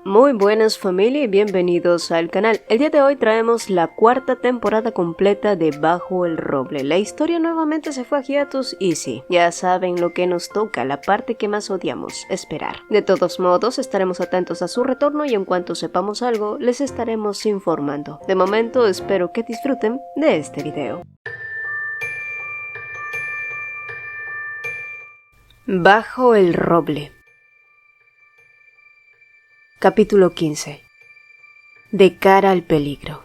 Muy buenas familia y bienvenidos al canal. El día de hoy traemos la cuarta temporada completa de Bajo el Roble. La historia nuevamente se fue a hiatus y sí, ya saben lo que nos toca, la parte que más odiamos, esperar. De todos modos, estaremos atentos a su retorno y en cuanto sepamos algo, les estaremos informando. De momento, espero que disfruten de este video. Bajo el Roble. Capítulo 15. De cara al peligro.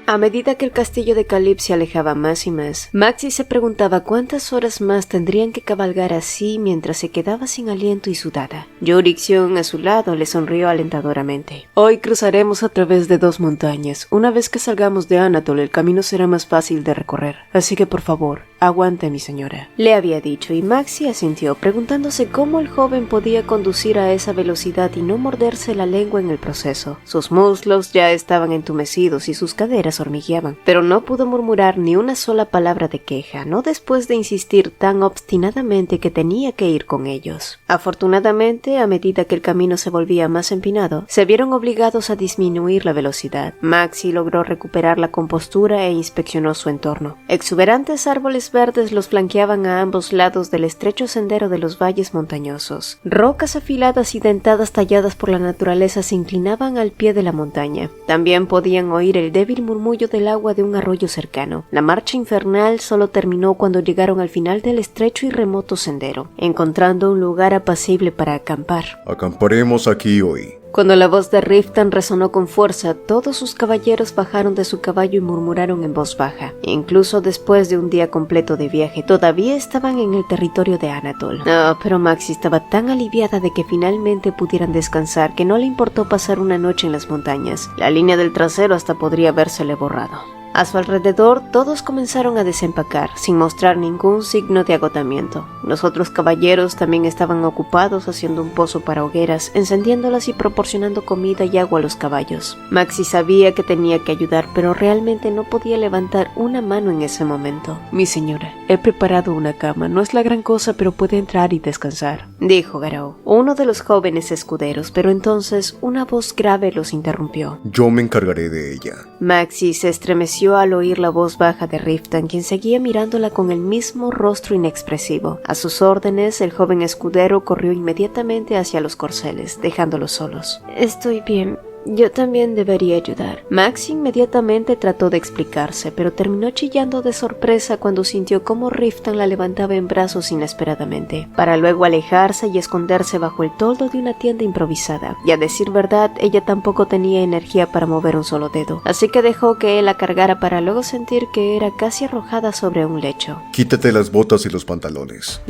A medida que el castillo de Calip se alejaba más y más, Maxi se preguntaba cuántas horas más tendrían que cabalgar así mientras se quedaba sin aliento y sudada. Yorixion a su lado le sonrió alentadoramente. Hoy cruzaremos a través de 2 montañas. Una vez que salgamos de Anatol, el camino será más fácil de recorrer. Así que por favor, aguante, mi señora, le había dicho, y Maxi asintió, preguntándose cómo el joven podía conducir a esa velocidad y no morderse la lengua en el proceso. Sus muslos ya estaban entumecidos y sus caderas hormigueaban, pero no pudo murmurar ni una sola palabra de queja, no después de insistir tan obstinadamente que tenía que ir con ellos. Afortunadamente, a medida que el camino se volvía más empinado, se vieron obligados a disminuir la velocidad. Maxi logró recuperar la compostura e inspeccionó su entorno. Exuberantes árboles verdes los flanqueaban a ambos lados del estrecho sendero de los valles montañosos. Rocas afiladas y dentadas talladas por la naturaleza se inclinaban al pie de la montaña. También podían oír el débil murmullo del agua de un arroyo cercano. La marcha infernal solo terminó cuando llegaron al final del estrecho y remoto sendero, encontrando un lugar apacible para acampar. Acamparemos aquí hoy. Cuando la voz de Riften resonó con fuerza, todos sus caballeros bajaron de su caballo y murmuraron en voz baja. Incluso después de un día completo de viaje, todavía estaban en el territorio de Anatol. Pero Maxi estaba tan aliviada de que finalmente pudieran descansar que no le importó pasar una noche en las montañas. La línea del trasero hasta podría habérsele borrado. A su alrededor, todos comenzaron a desempacar, sin mostrar ningún signo de agotamiento. Los otros caballeros también estaban ocupados haciendo un pozo para hogueras, encendiéndolas y proporcionando comida y agua a los caballos. Maxi sabía que tenía que ayudar, pero realmente no podía levantar una mano en ese momento. «Mi señora, he preparado una cama. No es la gran cosa, pero puede entrar y descansar», dijo Garou, uno de los jóvenes escuderos, pero entonces una voz grave los interrumpió. «Yo me encargaré de ella». Maxi se estremeció al oír la voz baja de Riften, quien seguía mirándola con el mismo rostro inexpresivo. A sus órdenes, el joven escudero corrió inmediatamente hacia los corceles, dejándolos solos. «Estoy bien. Yo también debería ayudar». Maxi inmediatamente trató de explicarse, pero terminó chillando de sorpresa cuando sintió cómo Riften la levantaba en brazos inesperadamente, para luego alejarse y esconderse bajo el toldo de una tienda improvisada. Y a decir verdad, ella tampoco tenía energía para mover un solo dedo, así que dejó que él la cargara para luego sentir que era casi arrojada sobre un lecho. «Quítate las botas y los pantalones».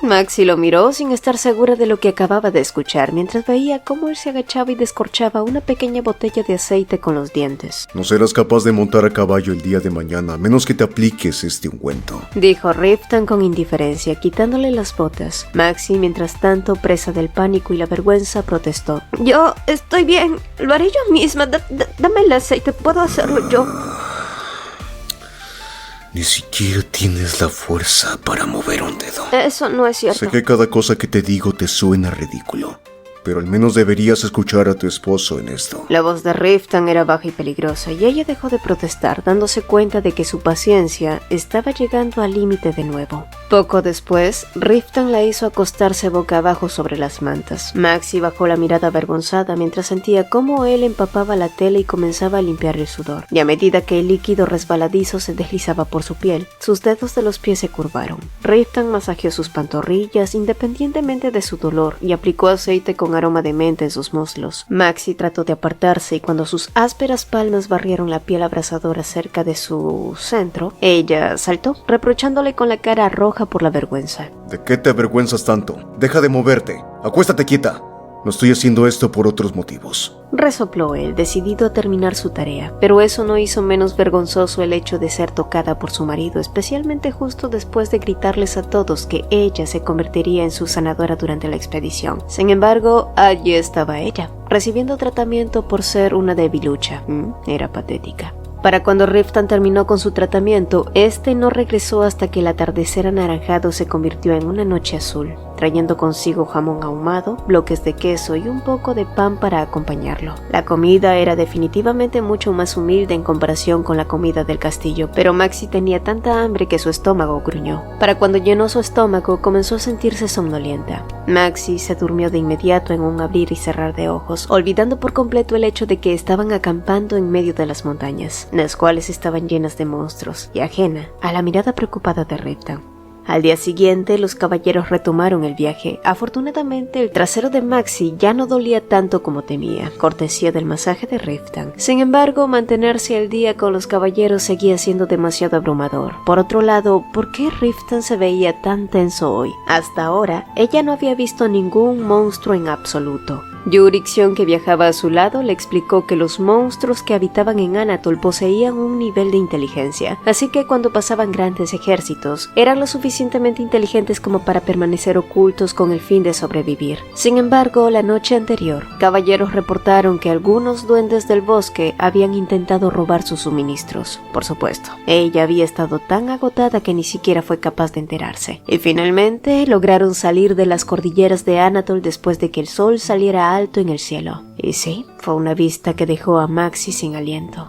Maxi lo miró sin estar segura de lo que acababa de escuchar, mientras veía cómo él se agachaba y descorchaba una pequeña botella de aceite con los dientes. «No serás capaz de montar a caballo el día de mañana, a menos que te apliques este ungüento», dijo Riften con indiferencia, quitándole las botas. Maxi, mientras tanto, presa del pánico y la vergüenza, protestó. «Yo estoy bien, lo haré yo misma. Dame el aceite, puedo hacerlo yo». «Ni siquiera tienes la fuerza para mover un dedo». «Eso no es cierto». «Sé que cada cosa que te digo te suena ridículo, pero al menos deberías escuchar a tu esposo en esto». La voz de Riften era baja y peligrosa, y ella dejó de protestar, dándose cuenta de que su paciencia estaba llegando al límite de nuevo. Poco después, Riften la hizo acostarse boca abajo sobre las mantas. Maxi bajó la mirada avergonzada mientras sentía cómo él empapaba la tela y comenzaba a limpiar el sudor. Y a medida que el líquido resbaladizo se deslizaba por su piel, sus dedos de los pies se curvaron. Riften masajeó sus pantorrillas independientemente de su dolor y aplicó aceite con aroma de menta en sus muslos. Maxi trató de apartarse y cuando sus ásperas palmas barrieron la piel abrasadora cerca de su centro, ella saltó, reprochándole con la cara roja por la vergüenza. «¿De qué te avergüenzas tanto? Deja de moverte. Acuéstate quieta. No estoy haciendo esto por otros motivos», resopló él, decidido a terminar su tarea. Pero eso no hizo menos vergonzoso el hecho de ser tocada por su marido, especialmente justo después de gritarles a todos que ella se convertiría en su sanadora durante la expedición. Sin embargo, allí estaba ella, recibiendo tratamiento por ser una debilucha. Era patética. Para cuando Riften terminó con su tratamiento, este no regresó hasta que el atardecer anaranjado se convirtió en una noche azul. trayendo consigo jamón ahumado, bloques de queso y un poco de pan para acompañarlo. La comida era definitivamente mucho más humilde en comparación con la comida del castillo, pero Maxi tenía tanta hambre que su estómago gruñó. Para cuando llenó su estómago, comenzó a sentirse somnolienta. Maxi se durmió de inmediato en un abrir y cerrar de ojos, olvidando por completo el hecho de que estaban acampando en medio de las montañas, las cuales estaban llenas de monstruos, y ajena a la mirada preocupada de Riften. Al día siguiente, los caballeros retomaron el viaje. Afortunadamente, el trasero de Maxi ya no dolía tanto como temía, cortesía del masaje de Riften. Sin embargo, mantenerse al día con los caballeros seguía siendo demasiado abrumador. Por otro lado, ¿por qué Riften se veía tan tenso hoy? Hasta ahora, ella no había visto ningún monstruo en absoluto. Yurixion, que viajaba a su lado, le explicó que los monstruos que habitaban en Anatol poseían un nivel de inteligencia, así que cuando pasaban grandes ejércitos, eran lo suficientemente inteligentes como para permanecer ocultos con el fin de sobrevivir. Sin embargo, la noche anterior, caballeros reportaron que algunos duendes del bosque habían intentado robar sus suministros. Por supuesto, ella había estado tan agotada que ni siquiera fue capaz de enterarse. Y finalmente, lograron salir de las cordilleras de Anatol después de que el sol saliera alto en el cielo. Y sí, fue una vista que dejó a Maxi sin aliento.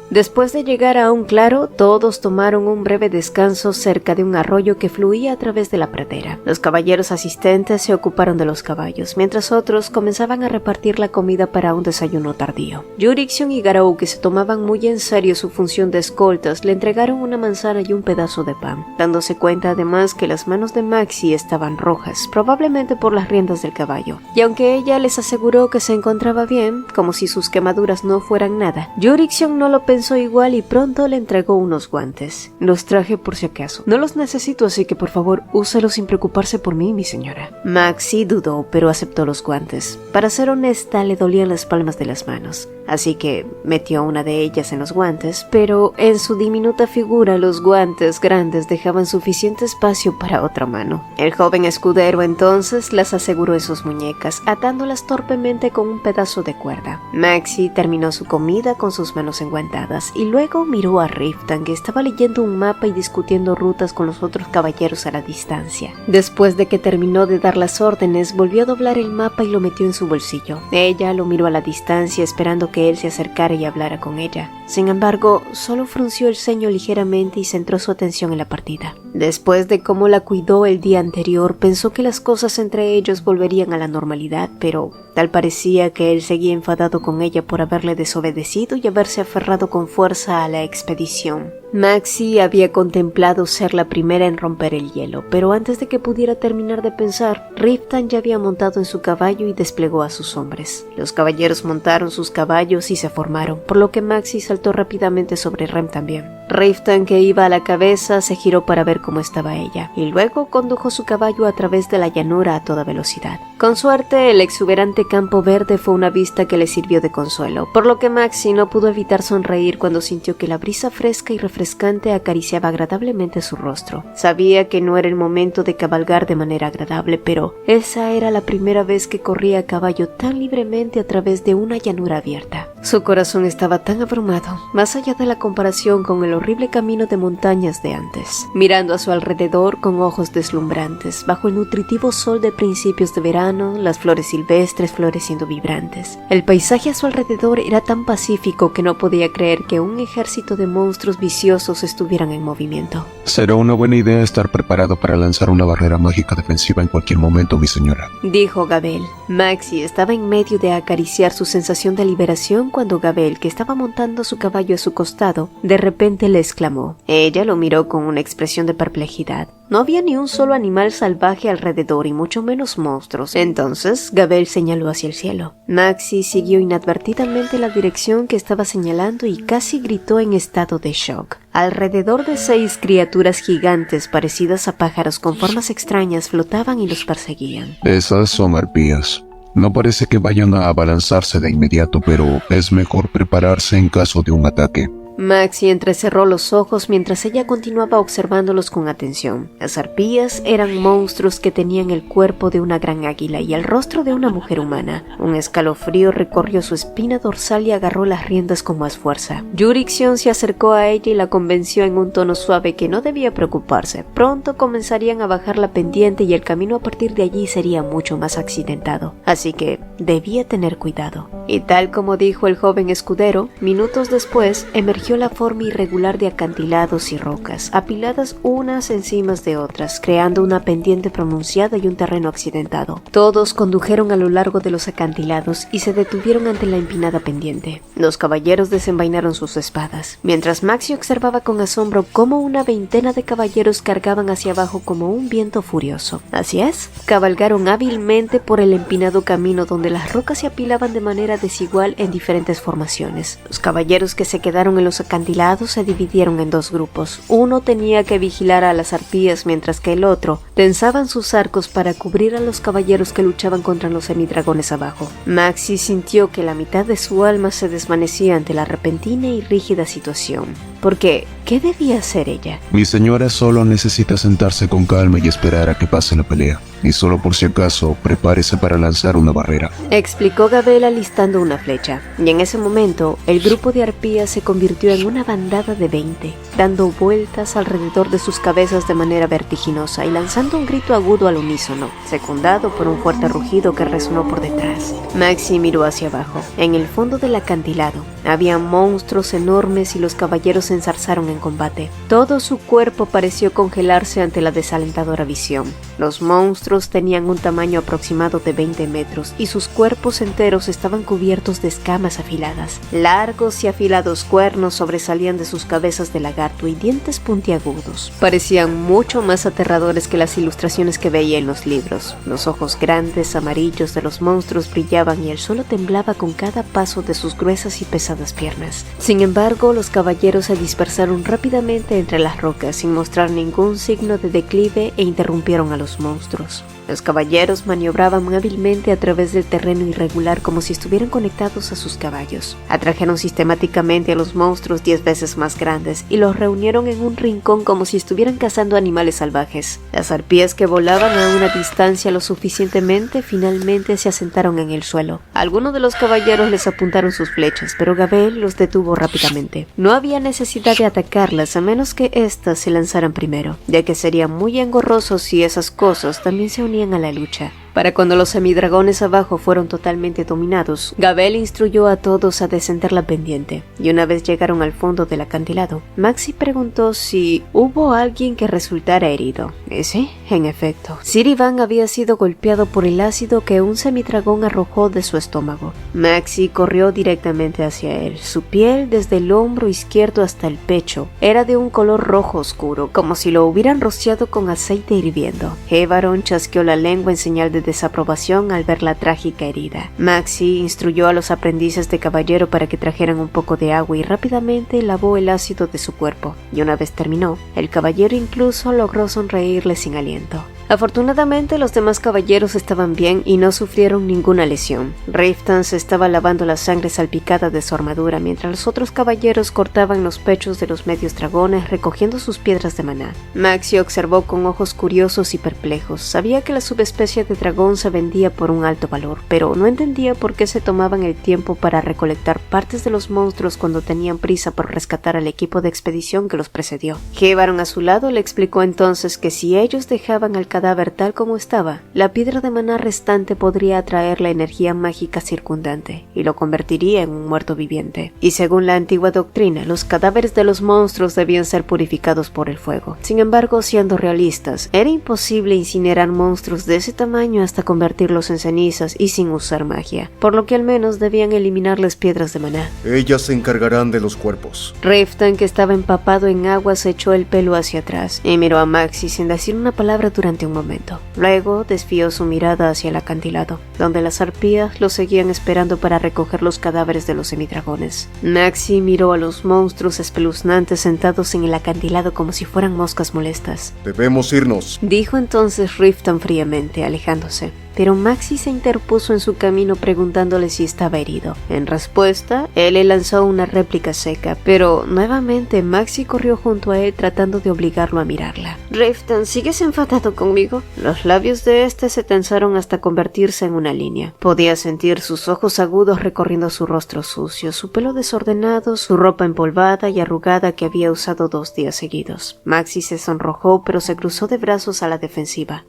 Después de llegar a un claro, todos tomaron un breve descanso cerca de un arroyo que fluía a través de la pradera. Los caballeros asistentes se ocuparon de los caballos, mientras otros comenzaban a repartir la comida para un desayuno tardío. Yurixion y Garou, que se tomaban muy en serio su función de escoltas, le entregaron una manzana y un pedazo de pan, dándose cuenta además que las manos de Maxi estaban rojas, probablemente por las riendas del caballo. Y aunque ella les aseguró que se encontraba bien, como si sus quemaduras no fueran nada, Yurixion no lo pensó igual y pronto le entregó unos guantes. Los traje por si acaso. No los necesito, así que por favor, úselos sin preocuparse por mí, mi señora. Maxi dudó, pero aceptó los guantes. Para ser honesta, le dolían las palmas de las manos, así que metió una de ellas en los guantes, pero en su diminuta figura los guantes grandes dejaban suficiente espacio para otra mano. El joven escudero entonces las aseguró en sus muñecas, atándolas torpemente con un pedazo de cuerda. Maxi terminó su comida con sus manos enguantadas y luego miró a Riften, que estaba leyendo un mapa y discutiendo rutas con los otros caballeros a la distancia. Después de que terminó de dar las órdenes, volvió a doblar el mapa y lo metió en su bolsillo. Ella lo miró a la distancia esperando que él se acercara y hablara con ella. Sin embargo, solo frunció el ceño ligeramente y centró su atención en la partida. Después de cómo la cuidó el día anterior, pensó que las cosas entre ellos volverían a la normalidad, pero tal parecía que él seguía enfadado con ella por haberle desobedecido y haberse aferrado con fuerza a la expedición. Maxi había contemplado ser la primera en romper el hielo, pero antes de que pudiera terminar de pensar, Riften ya había montado en su caballo y desplegó a sus hombres. Los caballeros montaron sus caballos y se formaron, por lo que Maxi saltó rápidamente sobre Rem también. Riften, que iba a la cabeza, se giró para ver cómo estaba ella, y luego condujo su caballo a través de la llanura a toda velocidad. Con suerte, el exuberante campo verde fue una vista que le sirvió de consuelo, por lo que Maxi no pudo evitar sonreír cuando sintió que la brisa fresca y refrescante acariciaba agradablemente su rostro. Sabía que no era el momento de cabalgar de manera agradable, pero esa era la primera vez que corría a caballo tan libremente a través de una llanura abierta. Su corazón estaba tan abrumado, más allá de la comparación con el horrible camino de montañas de antes. Mirando a su alrededor con ojos deslumbrantes, bajo el nutritivo sol de principios de verano, las flores silvestres floreciendo vibrantes. El paisaje a su alrededor era tan pacífico que no podía creer que un ejército de monstruos viciosos estuvieran en movimiento. Será una buena idea estar preparado para lanzar una barrera mágica defensiva en cualquier momento, mi señora, dijo Gabel. Maxi estaba en medio de acariciar su sensación de liberación cuando Gabel, que estaba montando su caballo a su costado, de repente le exclamó. Ella lo miró con una expresión de perplejidad. No había ni un solo animal salvaje alrededor y mucho menos monstruos. Entonces, Gabel señaló hacia el cielo. Maxi siguió inadvertidamente la dirección que estaba señalando y casi gritó en estado de shock. Alrededor de 6 criaturas gigantes parecidas a pájaros con formas extrañas flotaban y los perseguían. Esas son arpías. No parece que vayan a abalanzarse de inmediato, pero es mejor prepararse en caso de un ataque. Maxie entrecerró los ojos mientras ella continuaba observándolos con atención. Las arpías eran monstruos que tenían el cuerpo de una gran águila y el rostro de una mujer humana. Un escalofrío recorrió su espina dorsal y agarró las riendas con más fuerza. Yurixion se acercó a ella y la convenció en un tono suave que no debía preocuparse. Pronto comenzarían a bajar la pendiente y el camino a partir de allí sería mucho más accidentado, así que debía tener cuidado. Y tal como dijo el joven escudero, minutos después emergió la forma irregular de acantilados y rocas, apiladas unas encima de otras, creando una pendiente pronunciada y un terreno accidentado. Todos condujeron a lo largo de los acantilados y se detuvieron ante la empinada pendiente. Los caballeros desenvainaron sus espadas, mientras Maxie observaba con asombro cómo una veintena de caballeros cargaban hacia abajo como un viento furioso. Así es, cabalgaron hábilmente por el empinado camino donde las rocas se apilaban de manera desigual en diferentes formaciones. Los caballeros que se quedaron en los acantilados se dividieron en dos grupos. Uno tenía que vigilar a las arpías mientras que el otro tensaban sus arcos para cubrir a los caballeros que luchaban contra los semidragones abajo. Maxie sintió que la mitad de su alma se desvanecía ante la repentina y rígida situación. Porque, ¿qué debía hacer ella? Mi señora solo necesita sentarse con calma y esperar a que pase la pelea. Y solo por si acaso, prepárese para lanzar una barrera, explicó Gabel alistando una flecha. Y en ese momento, el grupo de arpías se convirtió en una bandada de 20, dando vueltas alrededor de sus cabezas de manera vertiginosa y lanzando un grito agudo al unísono, secundado por un fuerte rugido que resonó por detrás. Maxie miró hacia abajo. En el fondo del acantilado, había monstruos enormes y los caballeros se enzarzaron en combate. Todo su cuerpo pareció congelarse ante la desalentadora visión. Los monstruos tenían un tamaño aproximado de 20 metros y sus cuerpos enteros estaban cubiertos de escamas afiladas. Largos y afilados cuernos sobresalían de sus cabezas de lagarto y dientes puntiagudos. Parecían mucho más aterradores que las ilustraciones que veía en los libros. Los ojos grandes, amarillos de los monstruos brillaban y el suelo temblaba con cada paso de sus gruesas y pesadas piernas. Sin embargo, los caballeros se dispersaron rápidamente entre las rocas sin mostrar ningún signo de declive e interrumpieron a los monstruos. Los caballeros maniobraban hábilmente a través del terreno irregular como si estuvieran conectados a sus caballos. Atrajeron sistemáticamente a los monstruos 10 veces más grandes y los reunieron en un rincón como si estuvieran cazando animales salvajes. Las arpías que volaban a una distancia lo suficientemente finalmente se asentaron en el suelo. Algunos de los caballeros les apuntaron sus flechas, pero Gabel los detuvo rápidamente. No había necesidad de atacarlas a menos que éstas se lanzaran primero, ya que sería muy engorroso si esas cosas también se unían a la lucha. Para cuando los semidragones abajo fueron totalmente dominados, Gabel instruyó a todos a descender la pendiente, y una vez llegaron al fondo del acantilado, Maxie preguntó si hubo alguien que resultara herido. Y sí, en efecto, Sirivan había sido golpeado por el ácido que un semidragón arrojó de su estómago. Maxie corrió directamente hacia él. Su piel, desde el hombro izquierdo hasta el pecho, era de un color rojo oscuro, como si lo hubieran rociado con aceite hirviendo. Hevaron chasqueó la lengua en señal de desaprobación al ver la trágica herida. Maxie instruyó a los aprendices de caballero para que trajeran un poco de agua y rápidamente lavó el ácido de su cuerpo, y una vez terminó, el caballero incluso logró sonreírle sin aliento. Afortunadamente, los demás caballeros estaban bien y no sufrieron ninguna lesión. Riftan se estaba lavando la sangre salpicada de su armadura mientras los otros caballeros cortaban los pechos de los medios dragones recogiendo sus piedras de maná. Maxie observó con ojos curiosos y perplejos. Sabía que la subespecie de dragón se vendía por un alto valor, pero no entendía por qué se tomaban el tiempo para recolectar partes de los monstruos cuando tenían prisa por rescatar al equipo de expedición que los precedió. Hevaron a su lado le explicó entonces que si ellos dejaban al cadáver tal como estaba, la piedra de maná restante podría atraer la energía mágica circundante y lo convertiría en un muerto viviente. Y según la antigua doctrina, los cadáveres de los monstruos debían ser purificados por el fuego. Sin embargo, siendo realistas, era imposible incinerar monstruos de ese tamaño hasta convertirlos en cenizas y sin usar magia, por lo que al menos debían eliminar las piedras de maná. Ellas se encargarán de los cuerpos. Riftan, que estaba empapado en agua, se echó el pelo hacia atrás y miró a Maxie sin decir una palabra durante un momento. Luego desvió su mirada hacia el acantilado, donde las arpías lo seguían esperando para recoger los cadáveres de los semidragones. Maxie miró a los monstruos espeluznantes sentados en el acantilado como si fueran moscas molestas. Debemos irnos, Dijo entonces Riftan fríamente, alejándose. pero Maxi se interpuso en su camino preguntándole si estaba herido. En respuesta, él le lanzó una réplica seca, pero nuevamente Maxi corrió junto a él tratando de obligarlo a mirarla. «Riften, ¿sigues enfadado conmigo?» Los labios de este se tensaron hasta convertirse en una línea. Podía sentir sus ojos agudos recorriendo su rostro sucio, su pelo desordenado, su ropa empolvada y arrugada que había usado 2 días seguidos. Maxi se sonrojó, pero se cruzó de brazos a la defensiva.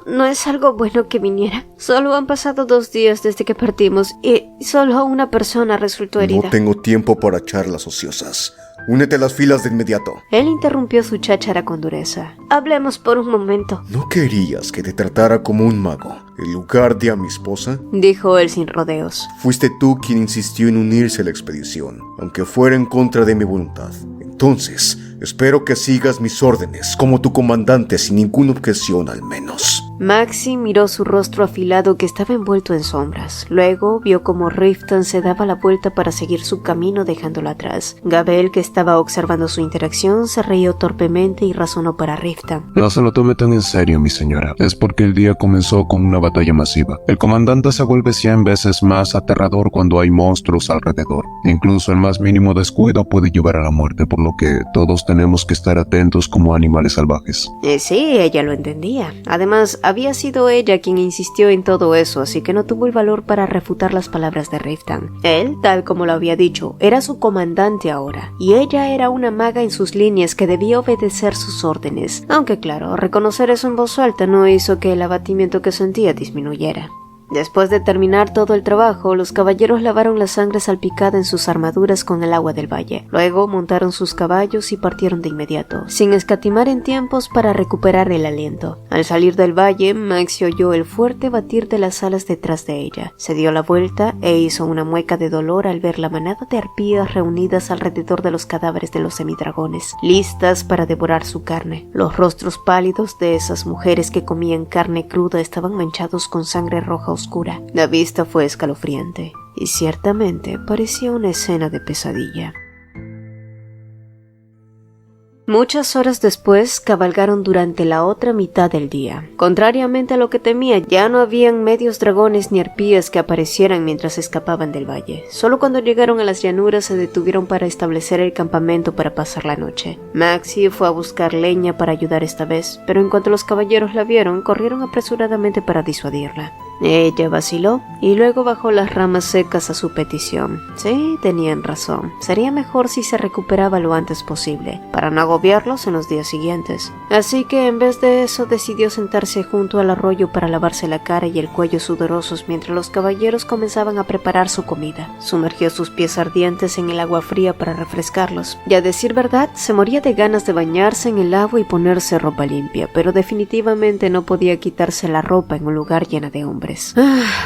No es algo bueno que viniera. Solo han pasado 2 días desde que partimos y solo una persona resultó herida. No tengo tiempo para charlas ociosas. Únete a las filas de inmediato. Él interrumpió su cháchara con dureza. Hablemos por un momento. ¿No querías que te tratara como un mago en lugar de a mi esposa? Dijo él sin rodeos. Fuiste tú quien insistió en unirse a la expedición, aunque fuera en contra de mi voluntad. Entonces, espero que sigas mis órdenes como tu comandante sin ninguna objeción al menos. Maxi miró su rostro afilado que estaba envuelto en sombras. Luego vio como Riften se daba la vuelta para seguir su camino dejándolo atrás. Gabel, que estaba observando su interacción, se rió torpemente y razonó para Riften. No se lo tome tan en serio, mi señora. Es porque el día comenzó con una batalla masiva. El comandante se vuelve 100 veces más aterrador cuando hay monstruos alrededor. Incluso el más mínimo descuido puede llevar a la muerte, por lo que todos tenemos que estar atentos como animales salvajes. Sí, ella lo entendía. Además, había sido ella quien insistió en todo eso, así que no tuvo el valor para refutar las palabras de Riften. Él, tal como lo había dicho, era su comandante ahora, y ella era una maga en sus líneas que debía obedecer sus órdenes. Aunque claro, reconocer eso en voz alta no hizo que el abatimiento que sentía disminuyera. Después de terminar todo el trabajo, los caballeros lavaron la sangre salpicada en sus armaduras con el agua del valle. Luego montaron sus caballos y partieron de inmediato, sin escatimar en tiempos para recuperar el aliento. Al salir del valle, Maxi oyó el fuerte batir de las alas detrás de ella. Se dio la vuelta e hizo una mueca de dolor al ver la manada de arpías reunidas alrededor de los cadáveres de los semidragones, listas para devorar su carne. Los rostros pálidos de esas mujeres que comían carne cruda estaban manchados con sangre roja oscura. La vista fue escalofriante y ciertamente parecía una escena de pesadilla. Muchas horas después cabalgaron durante la otra mitad del día. Contrariamente a lo que temía, ya no habían medios dragones ni arpías que aparecieran mientras escapaban del valle. Solo cuando llegaron a las llanuras se detuvieron para establecer el campamento para pasar la noche. Maxi fue a buscar leña para ayudar esta vez, pero en cuanto los caballeros la vieron, corrieron apresuradamente para disuadirla. Ella vaciló y luego bajó las ramas secas a su petición. Sí, tenían razón. Sería mejor si se recuperaba lo antes posible, para no agobiarlos en los días siguientes. Así que en vez de eso decidió sentarse junto al arroyo para lavarse la cara y el cuello sudorosos mientras los caballeros comenzaban a preparar su comida. Sumergió sus pies ardientes en el agua fría para refrescarlos. Y a decir verdad, se moría de ganas de bañarse en el agua y ponerse ropa limpia, pero definitivamente no podía quitarse la ropa en un lugar lleno de hombres.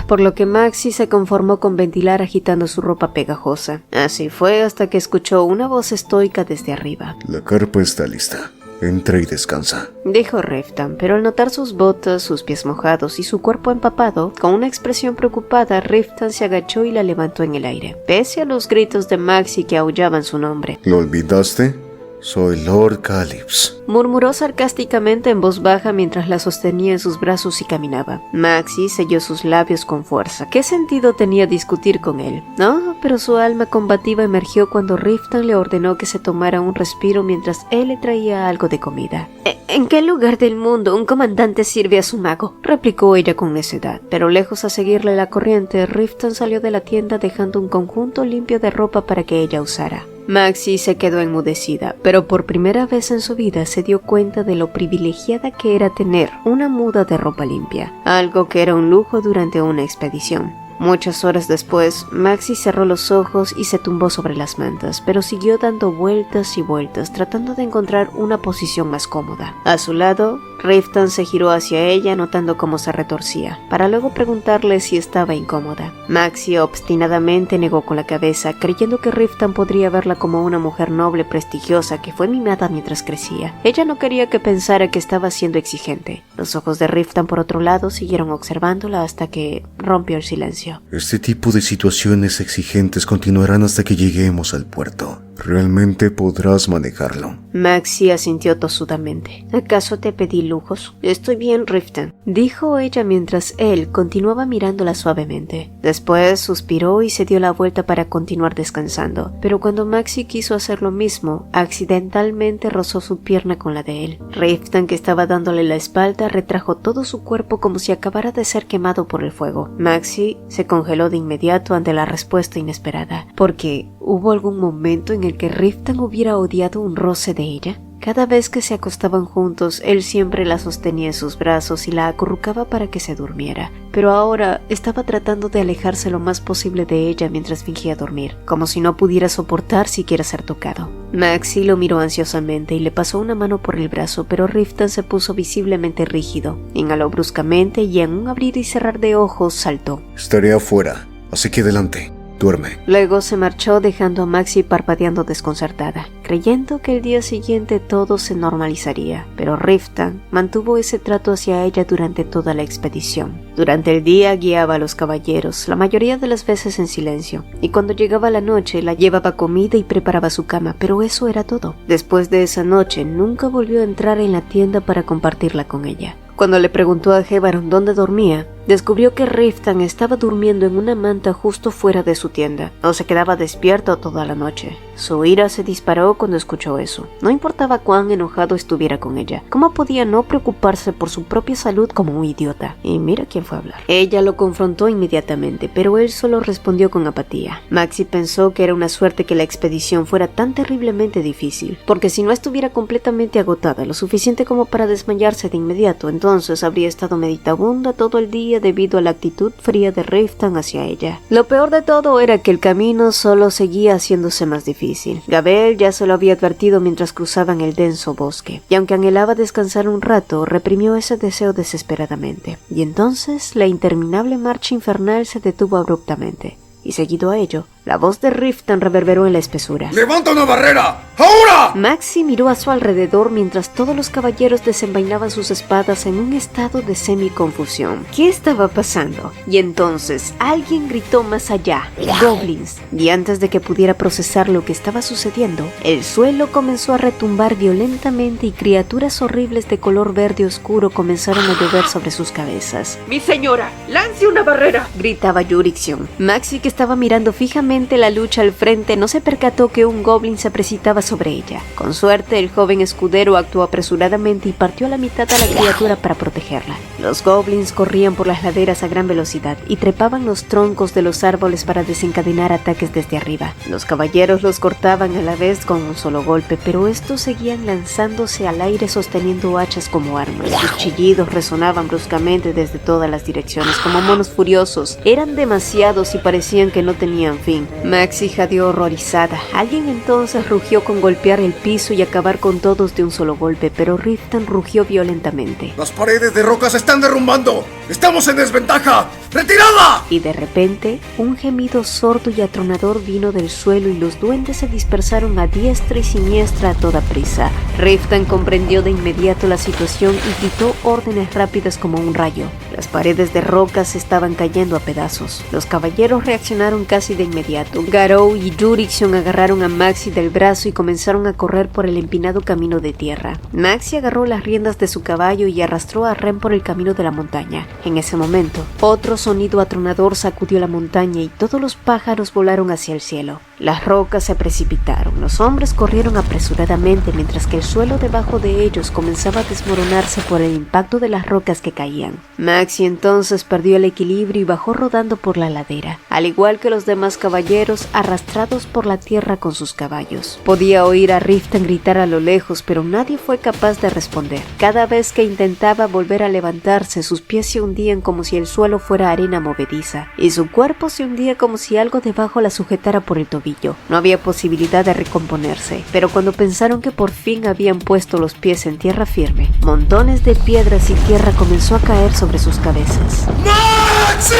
Por lo que Maxi se conformó con ventilar agitando su ropa pegajosa. Así fue hasta que escuchó una voz estoica desde arriba. La carpa está lista. Entra y descansa, dijo Riften, pero al notar sus botas, sus pies mojados y su cuerpo empapado, con una expresión preocupada, Riften se agachó y la levantó en el aire, pese a los gritos de Maxi que aullaban su nombre. ¿Lo olvidaste? Soy Lord Calypso, murmuró sarcásticamente en voz baja mientras la sostenía en sus brazos y caminaba. Maxi selló sus labios con fuerza. ¿Qué sentido tenía discutir con él? No, pero su alma combativa emergió cuando Riften le ordenó que se tomara un respiro mientras él le traía algo de comida. ¿En qué lugar del mundo un comandante sirve a su mago?, replicó ella con necedad. Pero lejos a seguirle la corriente, Riften salió de la tienda dejando un conjunto limpio de ropa para que ella usara. Maxi se quedó enmudecida, pero por primera vez en su vida se dio cuenta de lo privilegiada que era tener una muda de ropa limpia, algo que era un lujo durante una expedición. Muchas horas después, Maxi cerró los ojos y se tumbó sobre las mantas, pero siguió dando vueltas y vueltas, tratando de encontrar una posición más cómoda. A su lado, Riften se giró hacia ella, notando cómo se retorcía, para luego preguntarle si estaba incómoda. Maxi obstinadamente negó con la cabeza, creyendo que Riften podría verla como una mujer noble prestigiosa que fue mimada mientras crecía. Ella no quería que pensara que estaba siendo exigente. Los ojos de Riften, por otro lado, siguieron observándola hasta que rompió el silencio. Este tipo de situaciones exigentes continuarán hasta que lleguemos al puerto. ¿Realmente podrás manejarlo? Maxi asintió tosudamente. ¿Acaso te pedí lujos? Estoy bien, Riften, dijo ella mientras él continuaba mirándola suavemente. Después suspiró y se dio la vuelta para continuar descansando, pero cuando Maxi quiso hacer lo mismo, accidentalmente rozó su pierna con la de él. Riften, que estaba dándole la espalda, retrajo todo su cuerpo como si acabara de ser quemado por el fuego. Maxi se congeló de inmediato ante la respuesta inesperada, porque ¿hubo algún momento en el que Riften hubiera odiado un roce de ella? Cada vez que se acostaban juntos, él siempre la sostenía en sus brazos y la acurrucaba para que se durmiera, pero ahora estaba tratando de alejarse lo más posible de ella mientras fingía dormir, como si no pudiera soportar siquiera ser tocado. Maxi lo miró ansiosamente y le pasó una mano por el brazo, pero Riften se puso visiblemente rígido. Inhaló bruscamente y en un abrir y cerrar de ojos saltó. Estaré afuera, así que adelante. Duerme. Luego se marchó dejando a Maxi parpadeando desconcertada, creyendo que el día siguiente todo se normalizaría, pero Riften mantuvo ese trato hacia ella durante toda la expedición. Durante el día guiaba a los caballeros, la mayoría de las veces en silencio, y cuando llegaba la noche la llevaba comida y preparaba su cama, pero eso era todo. Después de esa noche nunca volvió a entrar en la tienda para compartirla con ella. Cuando le preguntó a Hevaron dónde dormía, descubrió que Riften estaba durmiendo en una manta justo fuera de su tienda, o se quedaba despierto toda la noche. Su ira se disparó cuando escuchó eso. No importaba cuán enojado estuviera con ella, ¿cómo podía no preocuparse por su propia salud como un idiota? Y mira quién fue a hablar. Ella lo confrontó inmediatamente, pero él solo respondió con apatía. Maxi pensó que era una suerte que la expedición fuera tan terriblemente difícil, porque si no estuviera completamente agotada, lo suficiente como para desmayarse de inmediato, entonces habría estado meditabunda todo el día debido a la actitud fría de Riften hacia ella. Lo peor de todo era que el camino solo seguía haciéndose más difícil. Gabel ya se lo había advertido mientras cruzaban el denso bosque, y aunque anhelaba descansar un rato, reprimió ese deseo desesperadamente. Y entonces la interminable marcha infernal se detuvo abruptamente, y seguido a ello, la voz de Riften reverberó en la espesura. ¡Levanta una barrera! ¡Ahora! Maxi miró a su alrededor mientras todos los caballeros desenvainaban sus espadas en un estado de semi-confusión. ¿Qué estaba pasando? Y entonces alguien gritó más allá: ¡Goblins! Y antes de que pudiera procesar lo que estaba sucediendo, el suelo comenzó a retumbar violentamente y criaturas horribles de color verde oscuro comenzaron a llover sobre sus cabezas. ¡Mi señora! ¡Lance una barrera!, gritaba Yurixion. Maxi, que estaba mirando fijamente la lucha al frente, no se percató que un goblin se precipitaba sobre ella. Con suerte, el joven escudero actuó apresuradamente y partió a la mitad a la criatura para protegerla. Los goblins corrían por las laderas a gran velocidad y trepaban los troncos de los árboles para desencadenar ataques desde arriba. Los caballeros los cortaban a la vez con un solo golpe, pero estos seguían lanzándose al aire sosteniendo hachas como armas. Sus chillidos resonaban bruscamente desde todas las direcciones como monos furiosos. Eran demasiados y parecían que no tenían fin. Maxi jadeó horrorizada. Alguien entonces rugió con golpear el piso y acabar con todos de un solo golpe, pero Riften rugió violentamente. ¡Las paredes de roca se están derrumbando! ¡Estamos en desventaja! ¡Retirada! Y de repente, un gemido sordo y atronador vino del suelo y los duendes se dispersaron a diestra y siniestra a toda prisa. Riften comprendió de inmediato la situación y gritó órdenes rápidas como un rayo. Las paredes de roca se estaban cayendo a pedazos. Los caballeros reaccionaron casi de inmediato. Garou y Yurixion agarraron a Maxi del brazo y comenzaron a correr por el empinado camino de tierra. Maxi agarró las riendas de su caballo y arrastró a Ren por el camino de la montaña. En ese momento, otro sonido atronador sacudió la montaña y todos los pájaros volaron hacia el cielo. Las rocas se precipitaron. Los hombres corrieron apresuradamente mientras que el suelo debajo de ellos comenzaba a desmoronarse por el impacto de las rocas que caían. Maxi entonces perdió el equilibrio y bajó rodando por la ladera, al igual que los demás caballeros arrastrados por la tierra con sus caballos. Podía oír a Riften gritar a lo lejos, pero nadie fue capaz de responder. Cada vez que intentaba volver a levantarse, sus pies se hundían como si el suelo fuera arena movediza, y su cuerpo se hundía como si algo debajo la sujetara por el tobillo. No había posibilidad de recomponerse, pero cuando pensaron que por fin habían puesto los pies en tierra firme, montones de piedras y tierra comenzó a caer sobre sus cabezas. ¡Maxi!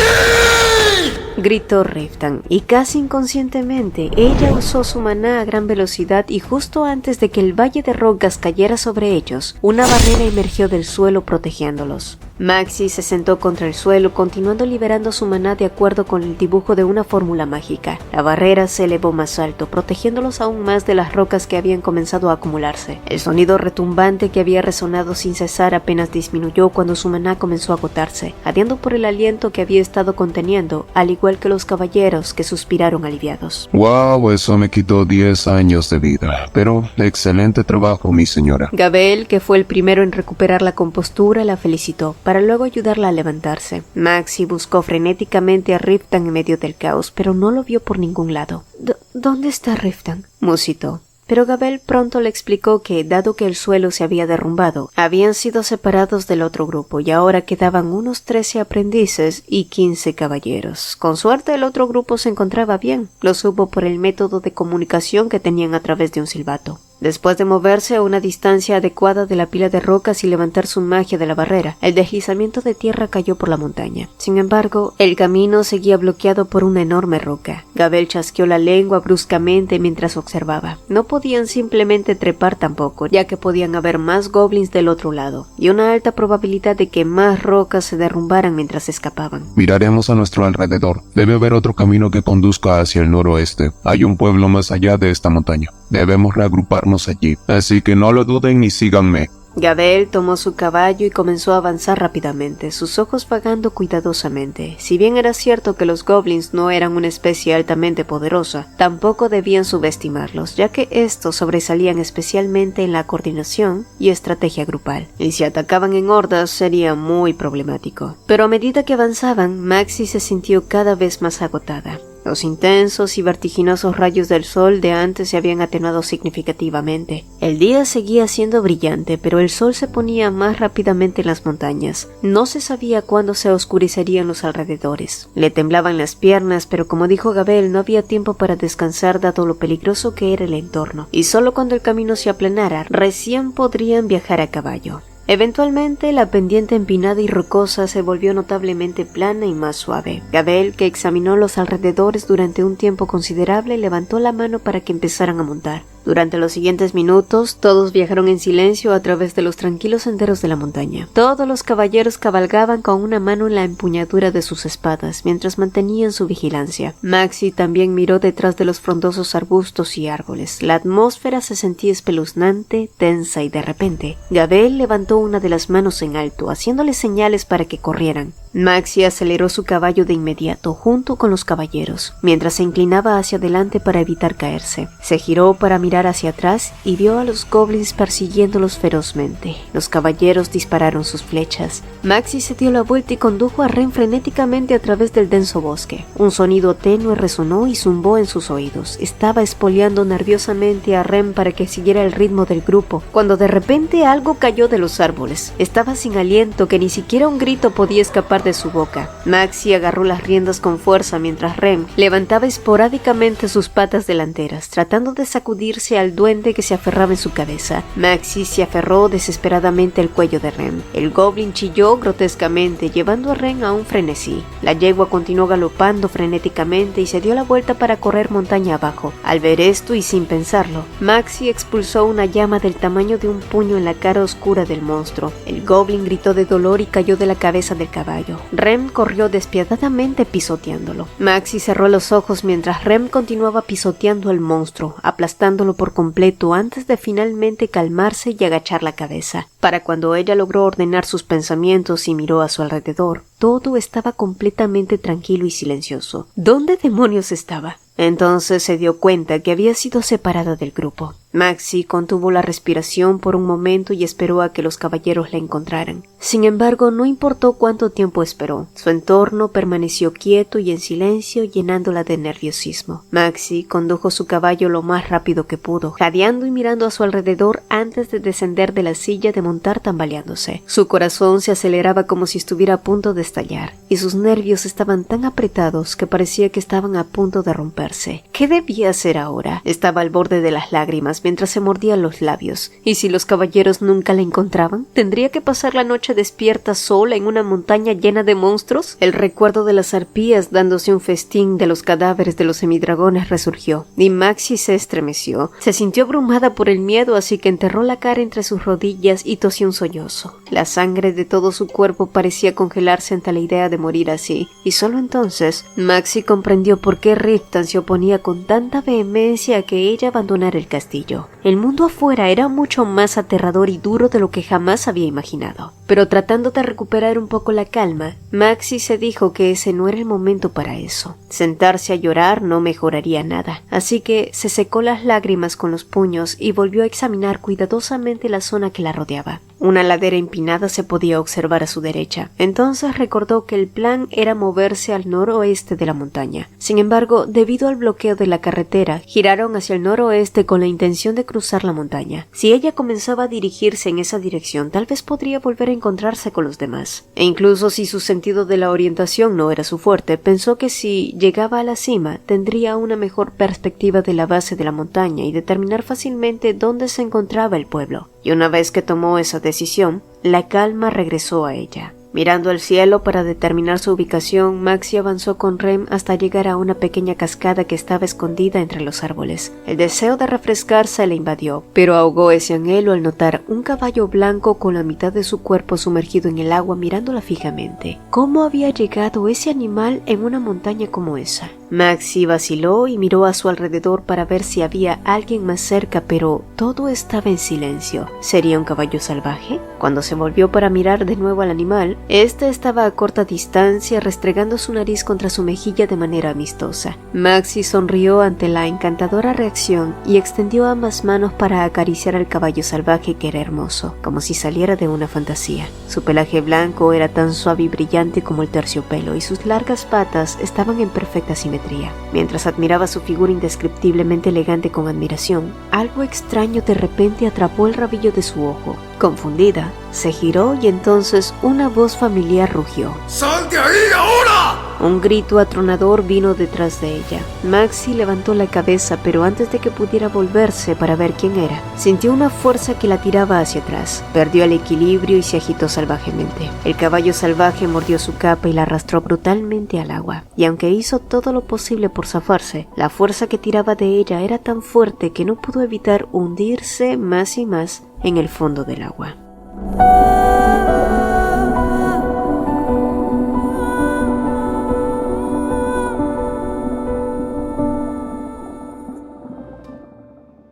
Gritó Riften, y casi inconscientemente ella usó su maná a gran velocidad y justo antes de que el valle de rocas cayera sobre ellos, una barrera emergió del suelo protegiéndolos. Maxi se sentó contra el suelo, continuando liberando su maná de acuerdo con el dibujo de una fórmula mágica. La barrera se elevó más alto, protegiéndolos aún más de las rocas que habían comenzado a acumularse. El sonido retumbante que había resonado sin cesar apenas disminuyó cuando su maná comenzó a agotarse, jadeando por el aliento que había estado conteniendo, al igual que los caballeros que suspiraron aliviados. Wow, eso me quitó 10 años de vida, pero excelente trabajo, mi señora. Gabel, que fue el primero en recuperar la compostura, la felicitó, para luego ayudarla a levantarse. Maxi buscó frenéticamente a Riftan en medio del caos, pero no lo vio por ningún lado. ¿Dónde está Riftan?, musitó. Pero Gabel pronto le explicó que, dado que el suelo se había derrumbado, habían sido separados del otro grupo y ahora quedaban unos 13 aprendices y 15 caballeros. Con suerte el otro grupo se encontraba bien, lo supo por el método de comunicación que tenían a través de un silbato. Después de moverse a una distancia adecuada de la pila de rocas y levantar su magia de la barrera, el deslizamiento de tierra cayó por la montaña. Sin embargo, el camino seguía bloqueado por una enorme roca. Gabel chasqueó la lengua bruscamente mientras observaba. No podían simplemente trepar tampoco, ya que podían haber más goblins del otro lado, y una alta probabilidad de que más rocas se derrumbaran mientras escapaban. Miraremos a nuestro alrededor. Debe haber otro camino que conduzca hacia el noroeste. Hay un pueblo más allá de esta montaña. Debemos reagruparnos allí, así que no lo duden y síganme. Gabel tomó su caballo y comenzó a avanzar rápidamente, sus ojos vagando cuidadosamente. Si bien era cierto que los goblins no eran una especie altamente poderosa, tampoco debían subestimarlos, ya que estos sobresalían especialmente en la coordinación y estrategia grupal, y si atacaban en hordas sería muy problemático. Pero a medida que avanzaban, Maxi se sintió cada vez más agotada. Los intensos y vertiginosos rayos del sol de antes se habían atenuado significativamente. El día seguía siendo brillante, pero el sol se ponía más rápidamente en las montañas. No se sabía cuándo se oscurecerían los alrededores. Le temblaban las piernas, pero como dijo Gabel, no había tiempo para descansar dado lo peligroso que era el entorno, y solo cuando el camino se aplanara, recién podrían viajar a caballo. Eventualmente, la pendiente empinada y rocosa se volvió notablemente plana y más suave. Gabel, que examinó los alrededores durante un tiempo considerable, levantó la mano para que empezaran a montar. Durante los siguientes minutos, todos viajaron en silencio a través de los tranquilos senderos de la montaña. Todos los caballeros cabalgaban con una mano en la empuñadura de sus espadas, mientras mantenían su vigilancia. Maxi también miró detrás de los frondosos arbustos y árboles. La atmósfera se sentía espeluznante, tensa y de repente, Gabel levantó una de las manos en alto, haciéndole señales para que corrieran. Maxi aceleró su caballo de inmediato, junto con los caballeros, mientras se inclinaba hacia adelante para evitar caerse. Se giró para mirar hacia atrás y vio a los goblins persiguiéndolos ferozmente. Los caballeros dispararon sus flechas. Maxi se dio la vuelta y condujo a Ren frenéticamente a través del denso bosque. Un sonido tenue resonó y zumbó en sus oídos. Estaba espoleando nerviosamente a Ren para que siguiera el ritmo del grupo, cuando de repente algo cayó de los árboles. Estaba sin aliento, que ni siquiera un grito podía escapar de su boca. Maxi agarró las riendas con fuerza mientras Rem levantaba esporádicamente sus patas delanteras, tratando de sacudirse al duende que se aferraba en su cabeza. Maxi se aferró desesperadamente al cuello de Rem. El goblin chilló grotescamente, llevando a Rem a un frenesí. La yegua continuó galopando frenéticamente y se dio la vuelta para correr montaña abajo. Al ver esto y sin pensarlo, Maxi expulsó una llama del tamaño de un puño en la cara oscura del monstruo. El goblin gritó de dolor y cayó de la cabeza del caballo. Rem corrió despiadadamente pisoteándolo. Maxi cerró los ojos mientras Rem continuaba pisoteando al monstruo, aplastándolo por completo antes de finalmente calmarse y agachar la cabeza. Para cuando ella logró ordenar sus pensamientos y miró a su alrededor, todo estaba completamente tranquilo y silencioso. ¿Dónde demonios estaba? Entonces se dio cuenta que había sido separada del grupo. Maxi contuvo la respiración por un momento y esperó a que los caballeros la encontraran. Sin embargo, no importó cuánto tiempo esperó. Su entorno permaneció quieto y en silencio, llenándola de nerviosismo. Maxi condujo su caballo lo más rápido que pudo, jadeando y mirando a su alrededor antes de descender de la silla de montar tambaleándose. Su corazón se aceleraba como si estuviera a punto de estallar, y sus nervios estaban tan apretados que parecía que estaban a punto de romperse. ¿Qué debía hacer ahora? Estaba al borde de las lágrimas, mientras se mordía los labios. ¿Y si los caballeros nunca la encontraban? ¿Tendría que pasar la noche despierta sola en una montaña llena de monstruos? El recuerdo de las arpías dándose un festín de los cadáveres de los semidragones resurgió, y Maxi se estremeció. Se sintió abrumada por el miedo, así que enterró la cara entre sus rodillas y tosió un sollozo. La sangre de todo su cuerpo parecía congelarse ante la idea de morir así, y solo entonces Maxi comprendió por qué Riften se oponía con tanta vehemencia a que ella abandonara el castillo. El mundo afuera era mucho más aterrador y duro de lo que jamás había imaginado. Pero tratando de recuperar un poco la calma, Maxi se dijo que ese no era el momento para eso. Sentarse a llorar no mejoraría nada, así que se secó las lágrimas con los puños y volvió a examinar cuidadosamente la zona que la rodeaba. Una ladera empinada se podía observar a su derecha. Entonces recordó que el plan era moverse al noroeste de la montaña. Sin embargo, debido al bloqueo de la carretera, giraron hacia el noroeste con la intención de cruzar la montaña. Si ella comenzaba a dirigirse en esa dirección, tal vez podría volver a encontrarse con los demás. E incluso si su sentido de la orientación no era su fuerte, pensó que si llegaba a la cima, tendría una mejor perspectiva de la base de la montaña y determinar fácilmente dónde se encontraba el pueblo. Y una vez que tomó esa decisión, la calma regresó a ella. Mirando al cielo para determinar su ubicación, Maxi avanzó con Rem hasta llegar a una pequeña cascada que estaba escondida entre los árboles. El deseo de refrescarse le invadió, pero ahogó ese anhelo al notar un caballo blanco con la mitad de su cuerpo sumergido en el agua mirándola fijamente. ¿Cómo había llegado ese animal en una montaña como esa? Maxi vaciló y miró a su alrededor para ver si había alguien más cerca, pero todo estaba en silencio. ¿Sería un caballo salvaje? Cuando se volvió para mirar de nuevo al animal, este estaba a corta distancia, restregando su nariz contra su mejilla de manera amistosa. Maxi sonrió ante la encantadora reacción y extendió ambas manos para acariciar al caballo salvaje, que era hermoso, como si saliera de una fantasía. Su pelaje blanco era tan suave y brillante como el terciopelo, y sus largas patas estaban en perfecta simetría. Mientras admiraba su figura indescriptiblemente elegante con admiración, algo extraño de repente atrapó el rabillo de su ojo. Confundida, se giró y entonces una voz familiar rugió. ¡Sal de ahí ahora! Un grito atronador vino detrás de ella. Maxi levantó la cabeza, pero antes de que pudiera volverse para ver quién era, sintió una fuerza que la tiraba hacia atrás. Perdió el equilibrio y se agitó salvajemente. El caballo salvaje mordió su capa y la arrastró brutalmente al agua. Y aunque hizo todo lo posible por zafarse, la fuerza que tiraba de ella era tan fuerte que no pudo evitar hundirse más y más en el fondo del agua.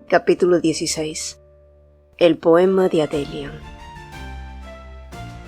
Capítulo 16. El poema de Adelian.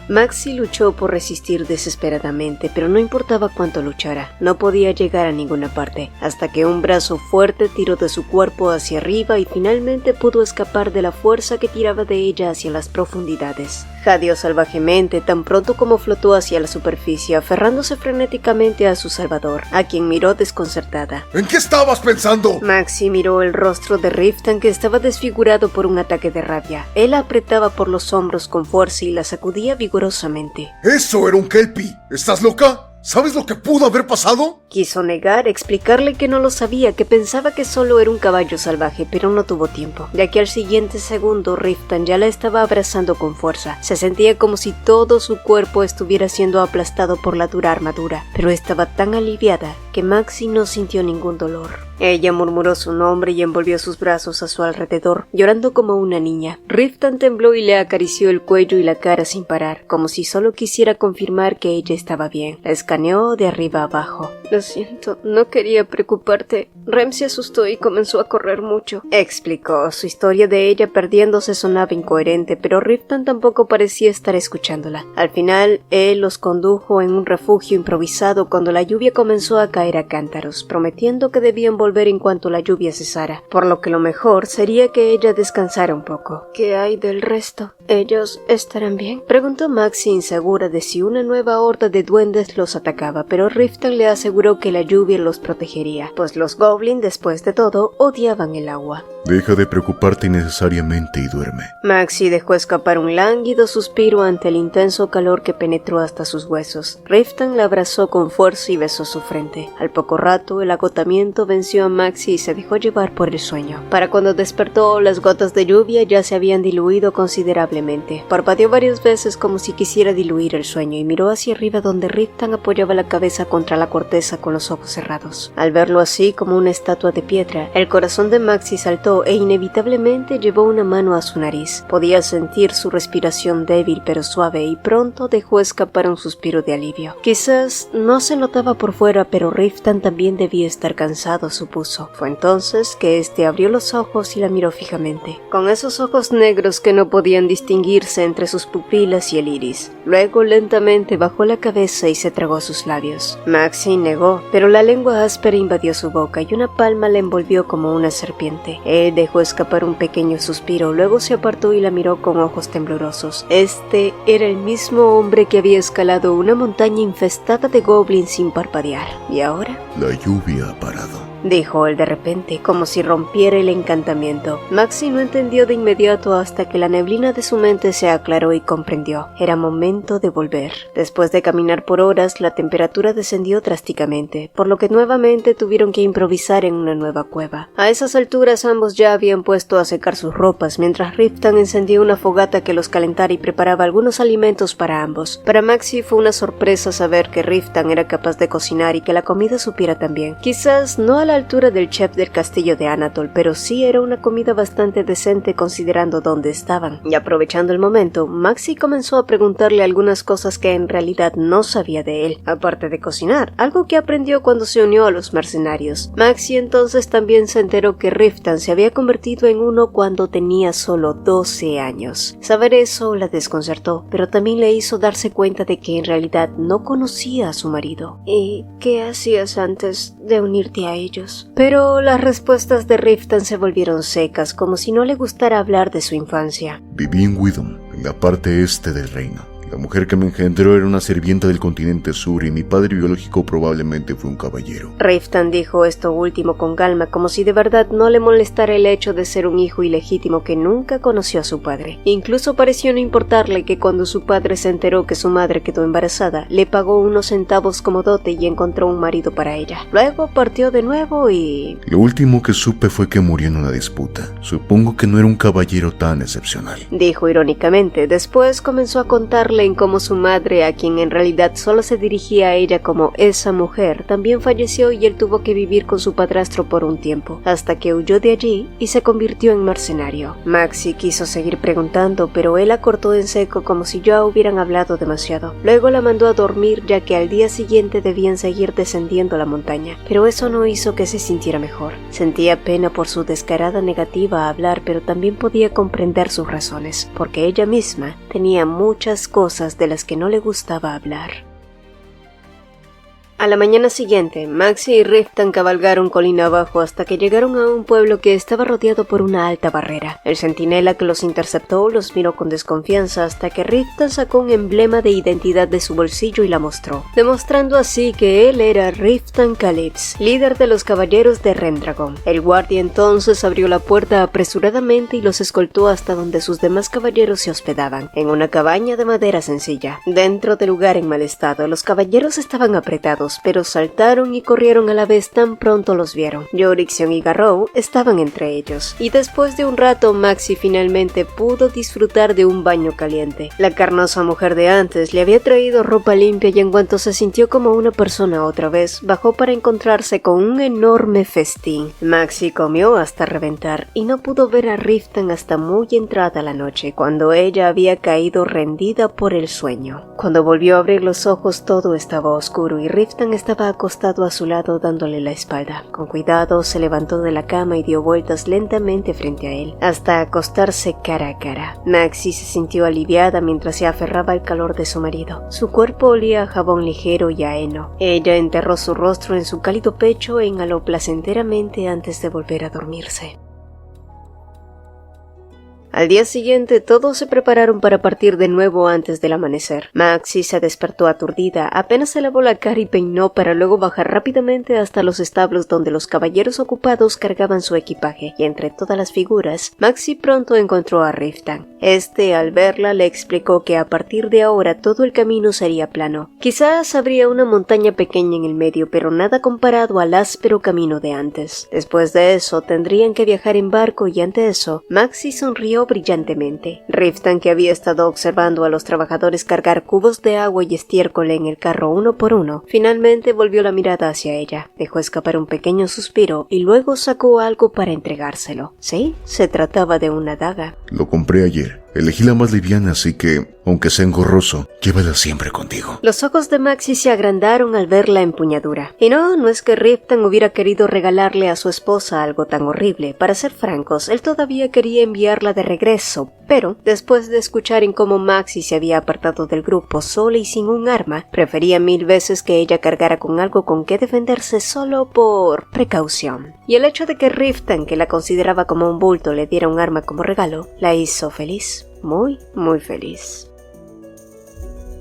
Maxi luchó por resistir desesperadamente, pero no importaba cuánto luchara, no podía llegar a ninguna parte, hasta que un brazo fuerte tiró de su cuerpo hacia arriba y finalmente pudo escapar de la fuerza que tiraba de ella hacia las profundidades. Jadeó salvajemente tan pronto como flotó hacia la superficie, aferrándose frenéticamente a su salvador, a quien miró desconcertada. ¿En qué estabas pensando? Maxi miró el rostro de Riften, que estaba desfigurado por un ataque de rabia. Él la apretaba por los hombros con fuerza y la sacudía vigorosamente. Eso era un kelpie. ¿Estás loca? ¿Sabes lo que pudo haber pasado? Quiso negar, explicarle que no lo sabía, que pensaba que solo era un caballo salvaje, pero no tuvo tiempo, ya que al siguiente segundo Riften ya la estaba abrazando con fuerza. Se sentía como si todo su cuerpo estuviera siendo aplastado por la dura armadura, pero estaba tan aliviada que Maxi no sintió ningún dolor. Ella murmuró su nombre y envolvió sus brazos a su alrededor, llorando como una niña. Riften tembló y le acarició el cuello y la cara sin parar, como si solo quisiera confirmar que ella estaba bien. La escaneó de arriba a abajo. Lo siento, no quería preocuparte. Rem se asustó y comenzó a correr mucho, explicó. Su historia de ella perdiéndose sonaba incoherente, pero Riften tampoco parecía estar escuchándola. Al final, él los condujo en un refugio improvisado cuando la lluvia comenzó a caer a cántaros, prometiendo que debían volver en cuanto la lluvia cesara, por lo que lo mejor sería que ella descansara un poco. ¿Qué hay del resto? ¿Ellos estarán bien?, preguntó Maxi, insegura de si una nueva horda de duendes los atacaba, pero Riften le aseguró que la lluvia los protegería, pues los goblins, después de todo, odiaban el agua. Deja de preocuparte innecesariamente y duerme. Maxi dejó escapar un lánguido suspiro ante el intenso calor que penetró hasta sus huesos. Riften la abrazó con fuerza y besó su frente. Al poco rato, el agotamiento venció a Maxi y se dejó llevar por el sueño. Para cuando despertó, las gotas de lluvia ya se habían diluido considerablemente. Parpadeó varias veces como si quisiera diluir el sueño y miró hacia arriba donde Riften apoyaba la cabeza contra la corteza con los ojos cerrados. Al verlo así como una estatua de piedra, el corazón de Maxi saltó e inevitablemente llevó una mano a su nariz. Podía sentir su respiración débil pero suave y pronto dejó escapar un suspiro de alivio. Quizás no se notaba por fuera, pero Riften también debía estar cansado, supuso. Fue entonces que este abrió los ojos y la miró fijamente, con esos ojos negros que no podían distinguirse entre sus pupilas y el iris. Luego lentamente bajó la cabeza y se tragó sus labios. Maxi negó, pero la lengua áspera invadió su boca y una palma la envolvió como una serpiente. Él dejó escapar un pequeño suspiro, luego se apartó y la miró con ojos temblorosos. Este era el mismo hombre que había escalado una montaña infestada de goblins sin parpadear. ¿Y ahora? La lluvia ha parado, dijo él de repente, como si rompiera el encantamiento. Maxi no entendió de inmediato hasta que la neblina de su mente se aclaró y comprendió. Era momento de volver. Después de caminar por horas, la temperatura descendió drásticamente, por lo que nuevamente tuvieron que improvisar en una nueva cueva. A esas alturas ambos ya habían puesto a secar sus ropas, mientras Riften encendía una fogata que los calentara y preparaba algunos alimentos para ambos. Para Maxi fue una sorpresa saber que Riften era capaz de cocinar y que la comida supiera tan bien. Quizás no a la altura del chef del castillo de Anatol, pero sí era una comida bastante decente considerando dónde estaban. Y aprovechando el momento, Maxi comenzó a preguntarle algunas cosas que en realidad no sabía de él, aparte de cocinar, algo que aprendió cuando se unió a los mercenarios. Maxi entonces también se enteró que Riften se había convertido en uno cuando tenía solo 12 años. Saber eso la desconcertó, pero también le hizo darse cuenta de que en realidad no conocía a su marido. ¿Y qué hacías antes de unirte a ellos? Pero las respuestas de Riften se volvieron secas, como si no le gustara hablar de su infancia. Viví en Widom, en la parte este del reino. La mujer que me engendró era una sirvienta del continente sur y mi padre biológico probablemente fue un caballero. Riften dijo esto último con calma, como si de verdad no le molestara el hecho de ser un hijo ilegítimo que nunca conoció a su padre. Incluso pareció no importarle que cuando su padre se enteró que su madre quedó embarazada, le pagó unos centavos como dote y encontró un marido para ella. Luego partió de nuevo y... Lo último que supe fue que murió en una disputa. Supongo que no era un caballero tan excepcional, dijo irónicamente. Después comenzó a contarle en cómo su madre, a quien en realidad solo se dirigía a ella como esa mujer, también falleció y él tuvo que vivir con su padrastro por un tiempo, hasta que huyó de allí y se convirtió en mercenario. Maxi quiso seguir preguntando, pero él la cortó en seco como si ya hubieran hablado demasiado. Luego la mandó a dormir, ya que al día siguiente debían seguir descendiendo la montaña, pero eso no hizo que se sintiera mejor. Sentía pena por su descarada negativa a hablar, pero también podía comprender sus razones, porque ella misma tenía muchas cosas de las que no le gustaba hablar. A la mañana siguiente, Maxi y Riften cabalgaron colina abajo hasta que llegaron a un pueblo que estaba rodeado por una alta barrera. El centinela que los interceptó los miró con desconfianza hasta que Riften sacó un emblema de identidad de su bolsillo y la mostró, demostrando así que él era Riften Calypso, líder de los caballeros de Rendragon. El guardia entonces abrió la puerta apresuradamente y los escoltó hasta donde sus demás caballeros se hospedaban, en una cabaña de madera sencilla. Dentro del lugar en mal estado, los caballeros estaban apretados, pero saltaron y corrieron a la vez tan pronto los vieron. Yorixion y Garou estaban entre ellos, y después de un rato Maxi finalmente pudo disfrutar de un baño caliente. La carnosa mujer de antes le había traído ropa limpia y en cuanto se sintió como una persona otra vez, bajó para encontrarse con un enorme festín. Maxi comió hasta reventar y no pudo ver a Riften hasta muy entrada la noche, cuando ella había caído rendida por el sueño. Cuando volvió a abrir los ojos todo estaba oscuro y Riften estaba acostado a su lado dándole la espalda. Con cuidado se levantó de la cama y dio vueltas lentamente frente a él, hasta acostarse cara a cara. Maxi se sintió aliviada mientras se aferraba al calor de su marido. Su cuerpo olía a jabón ligero y a heno. Ella enterró su rostro en su cálido pecho e inhaló placenteramente antes de volver a dormirse. Al día siguiente todos se prepararon para partir de nuevo antes del amanecer. Maxie se despertó aturdida, apenas se lavó la cara y peinó para luego bajar rápidamente hasta los establos donde los caballeros ocupados cargaban su equipaje, y entre todas las figuras, Maxie pronto encontró a Riftan. Este, al verla, le explicó que a partir de ahora todo el camino sería plano. Quizás habría una montaña pequeña en el medio, pero nada comparado al áspero camino de antes. Después de eso, tendrían que viajar en barco y ante eso, Maxie sonrió brillantemente. Riftan, que había estado observando a los trabajadores cargar cubos de agua y estiércol en el carro uno por uno, finalmente volvió la mirada hacia ella, dejó escapar un pequeño suspiro y luego sacó algo para entregárselo. Sí, se trataba de una daga. Lo compré ayer. Elegí la más liviana, así que, aunque sea engorroso, llévala siempre contigo. Los ojos de Maxie se agrandaron al ver la empuñadura. Y no es que Riftan hubiera querido regalarle a su esposa algo tan horrible. Para ser francos, él todavía quería enviarla de regreso, pero, después de escuchar en cómo Maxie se había apartado del grupo sola y sin un arma, prefería 1000 veces que ella cargara con algo con que defenderse solo por precaución. Y el hecho de que Riftan, que la consideraba como un bulto, le diera un arma como regalo, la hizo feliz. Muy, muy feliz.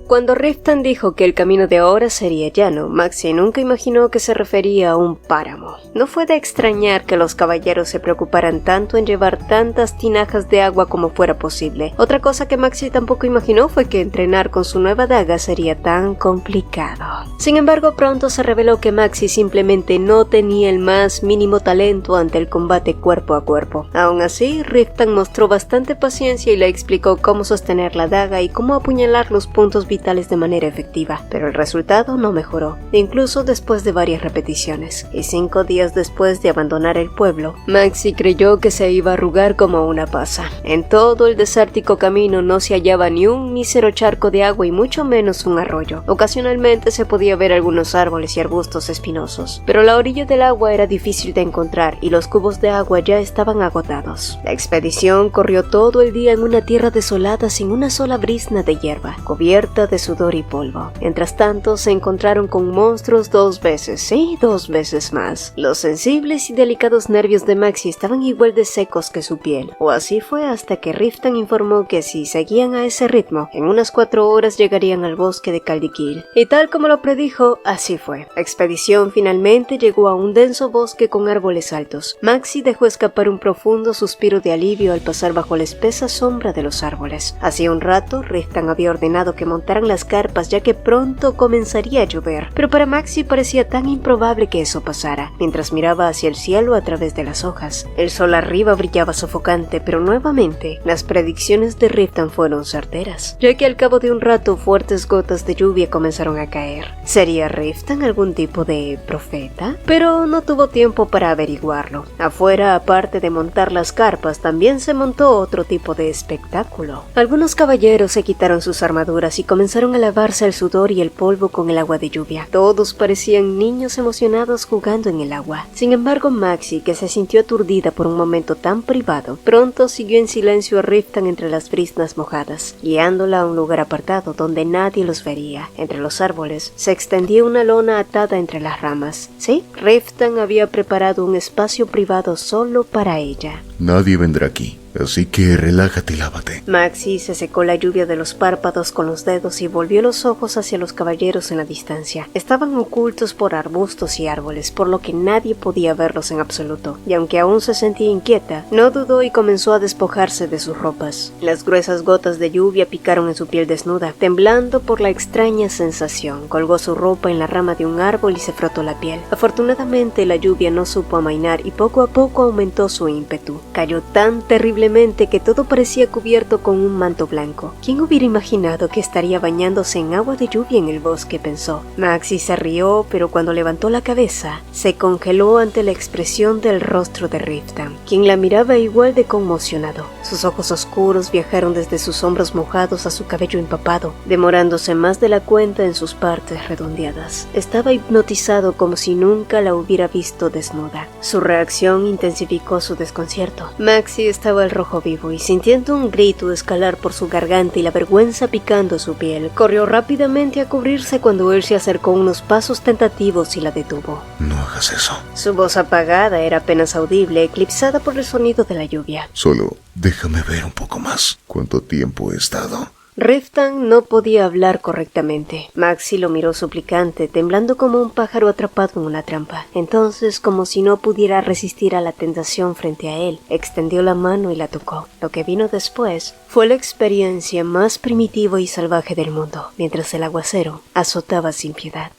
Cuando Riftan dijo que el camino de ahora sería llano, Maxie nunca imaginó que se refería a un páramo. No fue de extrañar que los caballeros se preocuparan tanto en llevar tantas tinajas de agua como fuera posible. Otra cosa que Maxie tampoco imaginó fue que entrenar con su nueva daga sería tan complicado. Sin embargo, pronto se reveló que Maxie simplemente no tenía el más mínimo talento ante el combate cuerpo a cuerpo. Aún así, Riftan mostró bastante paciencia y le explicó cómo sostener la daga y cómo apuñalar los puntos vitales de manera efectiva, pero el resultado no mejoró, incluso después de varias repeticiones, y 5 días después de abandonar el pueblo, Maxie creyó que se iba a arrugar como una pasa. En todo el desértico camino no se hallaba ni un mísero charco de agua y mucho menos un arroyo. Ocasionalmente se podía ver algunos árboles y arbustos espinosos, pero la orilla del agua era difícil de encontrar y los cubos de agua ya estaban agotados. La expedición corrió todo el día en una tierra desolada sin una sola brizna de hierba, cubierta de sudor y polvo. Mientras tanto, se encontraron con monstruos 2 veces, sí, 2 veces más. Los sensibles y delicados nervios de Maxie estaban igual de secos que su piel, o así fue hasta que Riftan informó que si seguían a ese ritmo, en unas 4 horas llegarían al bosque de Caldikil. Y tal como lo predijo, así fue. La expedición finalmente llegó a un denso bosque con árboles altos. Maxie dejó escapar un profundo suspiro de alivio al pasar bajo la espesa sombra de los árboles. Hacía un rato, Riftan había ordenado que montaran las carpas ya que pronto comenzaría a llover, pero para Maxie parecía tan improbable que eso pasara. Mientras miraba hacia el cielo a través de las hojas, el sol arriba brillaba sofocante, pero nuevamente las predicciones de Riftan fueron certeras, ya que al cabo de un rato fuertes gotas de lluvia comenzaron a caer. ¿Sería Riftan algún tipo de profeta? Pero no tuvo tiempo para averiguarlo. Afuera, aparte de montar las carpas, también se montó otro tipo de espectáculo. Algunos caballeros se quitaron sus armaduras y comenzaron a lavarse el sudor y el polvo con el agua de lluvia. Todos parecían niños emocionados jugando en el agua. Sin embargo, Maxie, que se sintió aturdida por un momento tan privado, pronto siguió en silencio a Riftan entre las briznas mojadas, guiándola a un lugar apartado donde nadie los vería. Entre los árboles se extendía una lona atada entre las ramas. Sí, Riftan había preparado un espacio privado solo para ella. Nadie vendrá aquí, así que relájate y lávate. Maxie se secó la lluvia de los párpados con los dedos y volvió los ojos hacia los caballeros en la distancia. Estaban ocultos por arbustos y árboles, por lo que nadie podía verlos en absoluto, y aunque aún se sentía inquieta, no dudó y comenzó a despojarse de sus ropas. Las gruesas gotas de lluvia picaron en su piel desnuda. Temblando por la extraña sensación, colgó su ropa en la rama de un árbol y se frotó la piel. Afortunadamente, la lluvia no supo amainar y poco a poco aumentó su ímpetu. Cayó tan terriblemente que todo parecía cubierto con un manto blanco. ¿Quién hubiera imaginado que estaría bañándose en agua de lluvia en el bosque?, pensó. Maxie se rió, pero cuando levantó la cabeza, se congeló ante la expresión del rostro de Riftan, quien la miraba igual de conmocionado. Sus ojos oscuros viajaron desde sus hombros mojados a su cabello empapado, demorándose más de la cuenta en sus partes redondeadas. Estaba hipnotizado como si nunca la hubiera visto desnuda. Su reacción intensificó su desconcierto. Maxie estaba al rojo vivo y sintiendo un grito escalar por su garganta y la vergüenza picando su piel, corrió rápidamente a cubrirse cuando él se acercó unos pasos tentativos y la detuvo. No hagas eso. Su voz apagada era apenas audible, eclipsada por el sonido de la lluvia. Solo déjame ver un poco más. ¿Cuánto tiempo he estado? Riftan no podía hablar correctamente. Maxi lo miró suplicante, temblando como un pájaro atrapado en una trampa. Entonces, como si no pudiera resistir a la tentación frente a él, extendió la mano y la tocó. Lo que vino después fue la experiencia más primitiva y salvaje del mundo, mientras el aguacero azotaba sin piedad.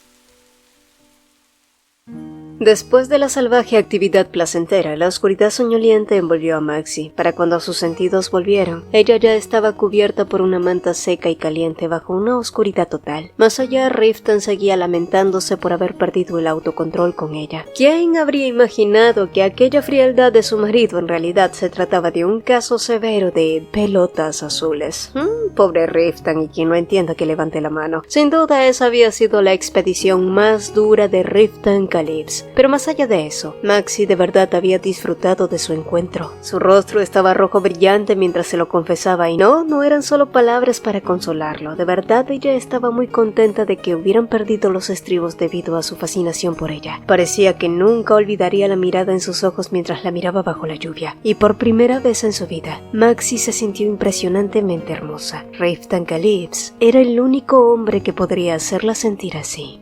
Después de la salvaje actividad placentera, la oscuridad soñolienta envolvió a Maxi. Para cuando sus sentidos volvieron, ella ya estaba cubierta por una manta seca y caliente bajo una oscuridad total. Más allá, Riftan seguía lamentándose por haber perdido el autocontrol con ella. ¿Quién habría imaginado que aquella frialdad de su marido en realidad se trataba de un caso severo de pelotas azules? Pobre Riftan, y quien no entienda que levante la mano. Sin duda esa había sido la expedición más dura de Riftan Calypso. Pero más allá de eso, Maxi de verdad había disfrutado de su encuentro. Su rostro estaba rojo brillante mientras se lo confesaba y no eran solo palabras para consolarlo. De verdad ella estaba muy contenta de que hubieran perdido los estribos debido a su fascinación por ella. Parecía que nunca olvidaría la mirada en sus ojos mientras la miraba bajo la lluvia. Y por primera vez en su vida, Maxi se sintió impresionantemente hermosa. Riftan Calypso era el único hombre que podría hacerla sentir así.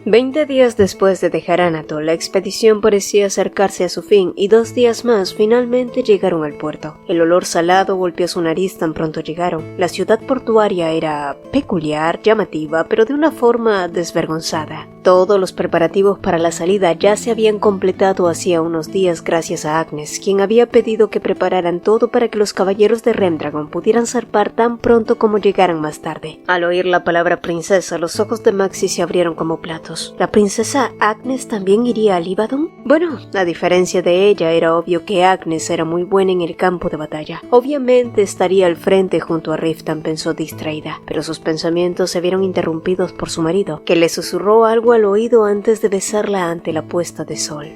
20 días después de dejar Anatol, la expedición parecía acercarse a su fin y 2 días más finalmente llegaron al puerto. El olor salado golpeó su nariz tan pronto llegaron. La ciudad portuaria era peculiar, llamativa, pero de una forma desvergonzada. Todos los preparativos para la salida ya se habían completado hacía unos días gracias a Agnes, quien había pedido que prepararan todo para que los caballeros de Remdragon pudieran zarpar tan pronto como llegaran más tarde. Al oír la palabra princesa, los ojos de Maxi se abrieron como platos. ¿La princesa Agnes también iría a Livadon? Bueno, a diferencia de ella, era obvio que Agnes era muy buena en el campo de batalla. Obviamente estaría al frente junto a Riftan, pensó distraída, pero sus pensamientos se vieron interrumpidos por su marido, que le susurró algo al oído antes de besarla ante la puesta de sol.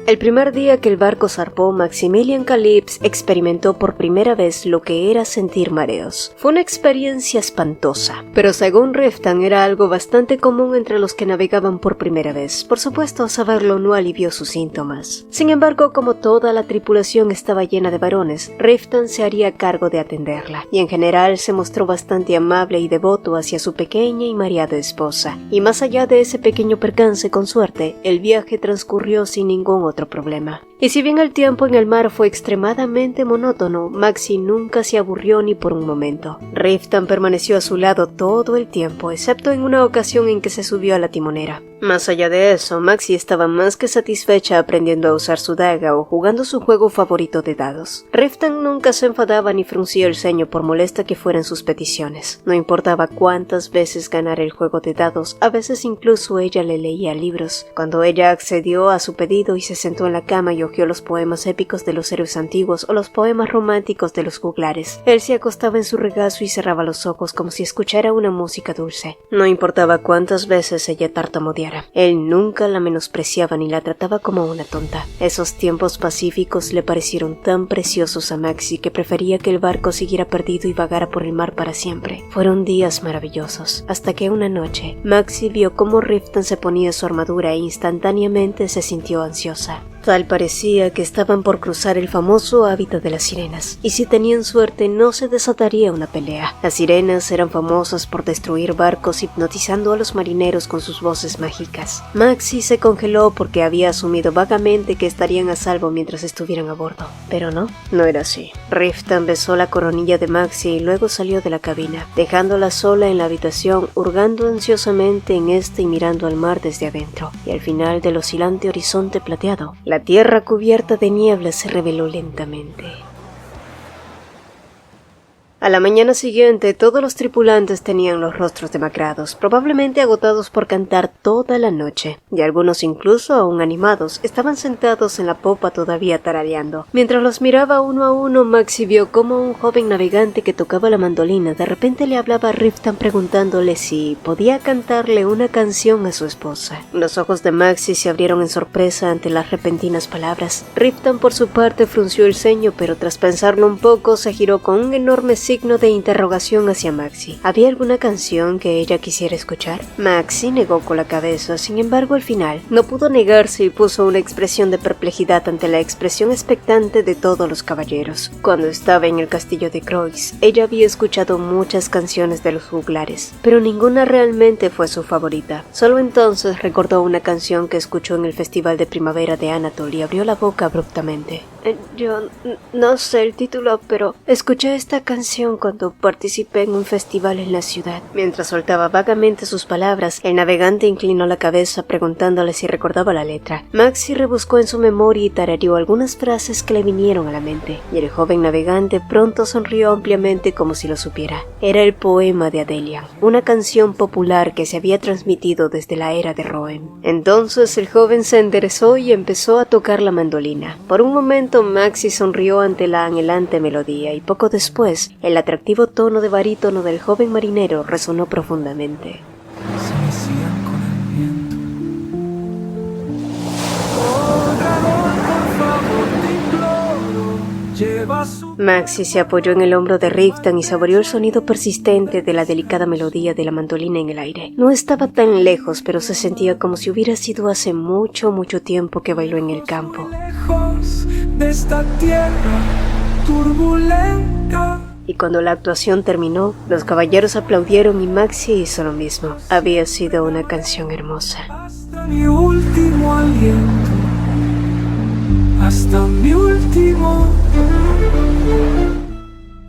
El primer día que el barco zarpó, Maximilian Calypso experimentó por primera vez lo que era sentir mareos. Fue una experiencia espantosa, pero según Riftan era algo bastante común entre los que navegaban por primera vez. Por supuesto, saberlo no alivió sus síntomas. Sin embargo, como toda la tripulación estaba llena de varones, Riftan se haría cargo de atenderla, y en general se mostró bastante amable y devoto hacia su pequeña y mareada esposa. Y más allá de ese pequeño percance, con suerte, el viaje transcurrió sin ningún otro problema. Y si bien el tiempo en el mar fue extremadamente monótono, Maxi nunca se aburrió ni por un momento. Riftan permaneció a su lado todo el tiempo, excepto en una ocasión en que se subió a la timonera. Más allá de eso, Maxi estaba más que satisfecha aprendiendo a usar su daga o jugando su juego favorito de dados. Riftan nunca se enfadaba ni fruncía el ceño por molesta que fueran sus peticiones. No importaba cuántas veces ganara el juego de dados, a veces incluso ella le leía libros. Cuando ella accedió a su pedido y se sentó en la cama y hojeó los poemas épicos de los héroes antiguos o los poemas románticos de los juglares, él se acostaba en su regazo y cerraba los ojos como si escuchara una música dulce. No importaba cuántas veces ella tartamudeara. Él nunca la menospreciaba ni la trataba como una tonta. Esos tiempos pacíficos le parecieron tan preciosos a Maxi que prefería que el barco siguiera perdido y vagara por el mar para siempre. Fueron días maravillosos, hasta que una noche Maxi vio cómo Riftan se ponía su armadura e instantáneamente se sintió ansiosa. Tal parecía que estaban por cruzar el famoso hábitat de las sirenas, y si tenían suerte no se desataría una pelea. Las sirenas eran famosas por destruir barcos hipnotizando a los marineros con sus voces mágicas. Maxi se congeló porque había asumido vagamente que estarían a salvo mientras estuvieran a bordo. Pero no era así. Riftan besó la coronilla de Maxi y luego salió de la cabina, dejándola sola en la habitación, hurgando ansiosamente en y mirando al mar desde adentro, y al final del oscilante horizonte plateado, la tierra cubierta de niebla se reveló lentamente. A la mañana siguiente, todos los tripulantes tenían los rostros demacrados, probablemente agotados por cantar toda la noche, y algunos incluso aún animados estaban sentados en la popa todavía tarareando. Mientras los miraba uno a uno, Maxi vio cómo un joven navegante que tocaba la mandolina de repente le hablaba a Riftan preguntándole si podía cantarle una canción a su esposa. Los ojos de Maxi se abrieron en sorpresa ante las repentinas palabras. Riftan por su parte frunció el ceño, pero tras pensarlo un poco se giró con un enorme signo de interrogación hacia Maxi. ¿Había alguna canción que ella quisiera escuchar? Maxi negó con la cabeza, sin embargo al final no pudo negarse y puso una expresión de perplejidad ante la expresión expectante de todos los caballeros. Cuando estaba en el castillo de Croix, ella había escuchado muchas canciones de los juglares, pero ninguna realmente fue su favorita. Solo entonces recordó una canción que escuchó en el festival de primavera de Anatol y abrió la boca abruptamente. Yo no sé el título, pero escuché esta canción cuando participé en un festival en la ciudad. Mientras soltaba vagamente sus palabras, el navegante inclinó la cabeza preguntándole si recordaba la letra. Maxi rebuscó en su memoria y tarareó algunas frases que le vinieron a la mente, y el joven navegante pronto sonrió ampliamente como si lo supiera. Era el poema de Adelia, una canción popular que se había transmitido desde la era de Rohem. Entonces el joven se enderezó y empezó a tocar la mandolina. Por un momento Maxi sonrió ante la anhelante melodía y poco después el atractivo tono de barítono del joven marinero resonó profundamente. Maxi se apoyó en el hombro de Riftan y saboreó el sonido persistente de la delicada melodía de la mandolina en el aire. No estaba tan lejos, pero se sentía como si hubiera sido hace mucho tiempo que bailó en el campo. De esta tierra turbulenta. Y cuando la actuación terminó, los caballeros aplaudieron y Maxi hizo lo mismo. Había sido una canción hermosa. Hasta mi último aliento, hasta mi último.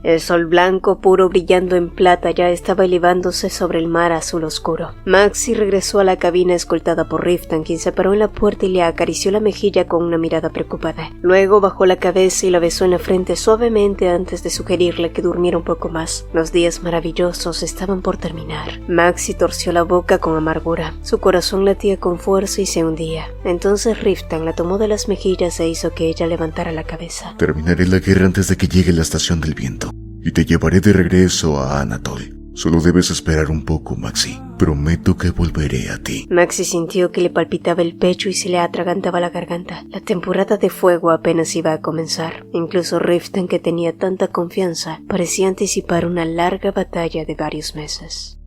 El sol blanco puro brillando en plata ya estaba elevándose sobre el mar azul oscuro. Maxi regresó a la cabina escoltada por Riftan, quien se paró en la puerta y le acarició la mejilla con una mirada preocupada. Luego bajó la cabeza y la besó en la frente suavemente antes de sugerirle que durmiera un poco más. Los días maravillosos estaban por terminar. Maxi torció la boca con amargura. Su corazón latía con fuerza y se hundía. Entonces Riftan la tomó de las mejillas e hizo que ella levantara la cabeza. Terminaré la guerra antes de que llegue la estación del viento. Y te llevaré de regreso a Anatol. Solo debes esperar un poco, Maxi. Prometo que volveré a ti. Maxi sintió que le palpitaba el pecho y se le atragantaba la garganta. La temporada de fuego apenas iba a comenzar. Incluso Riftan, que tenía tanta confianza, parecía anticipar una larga batalla de varios meses.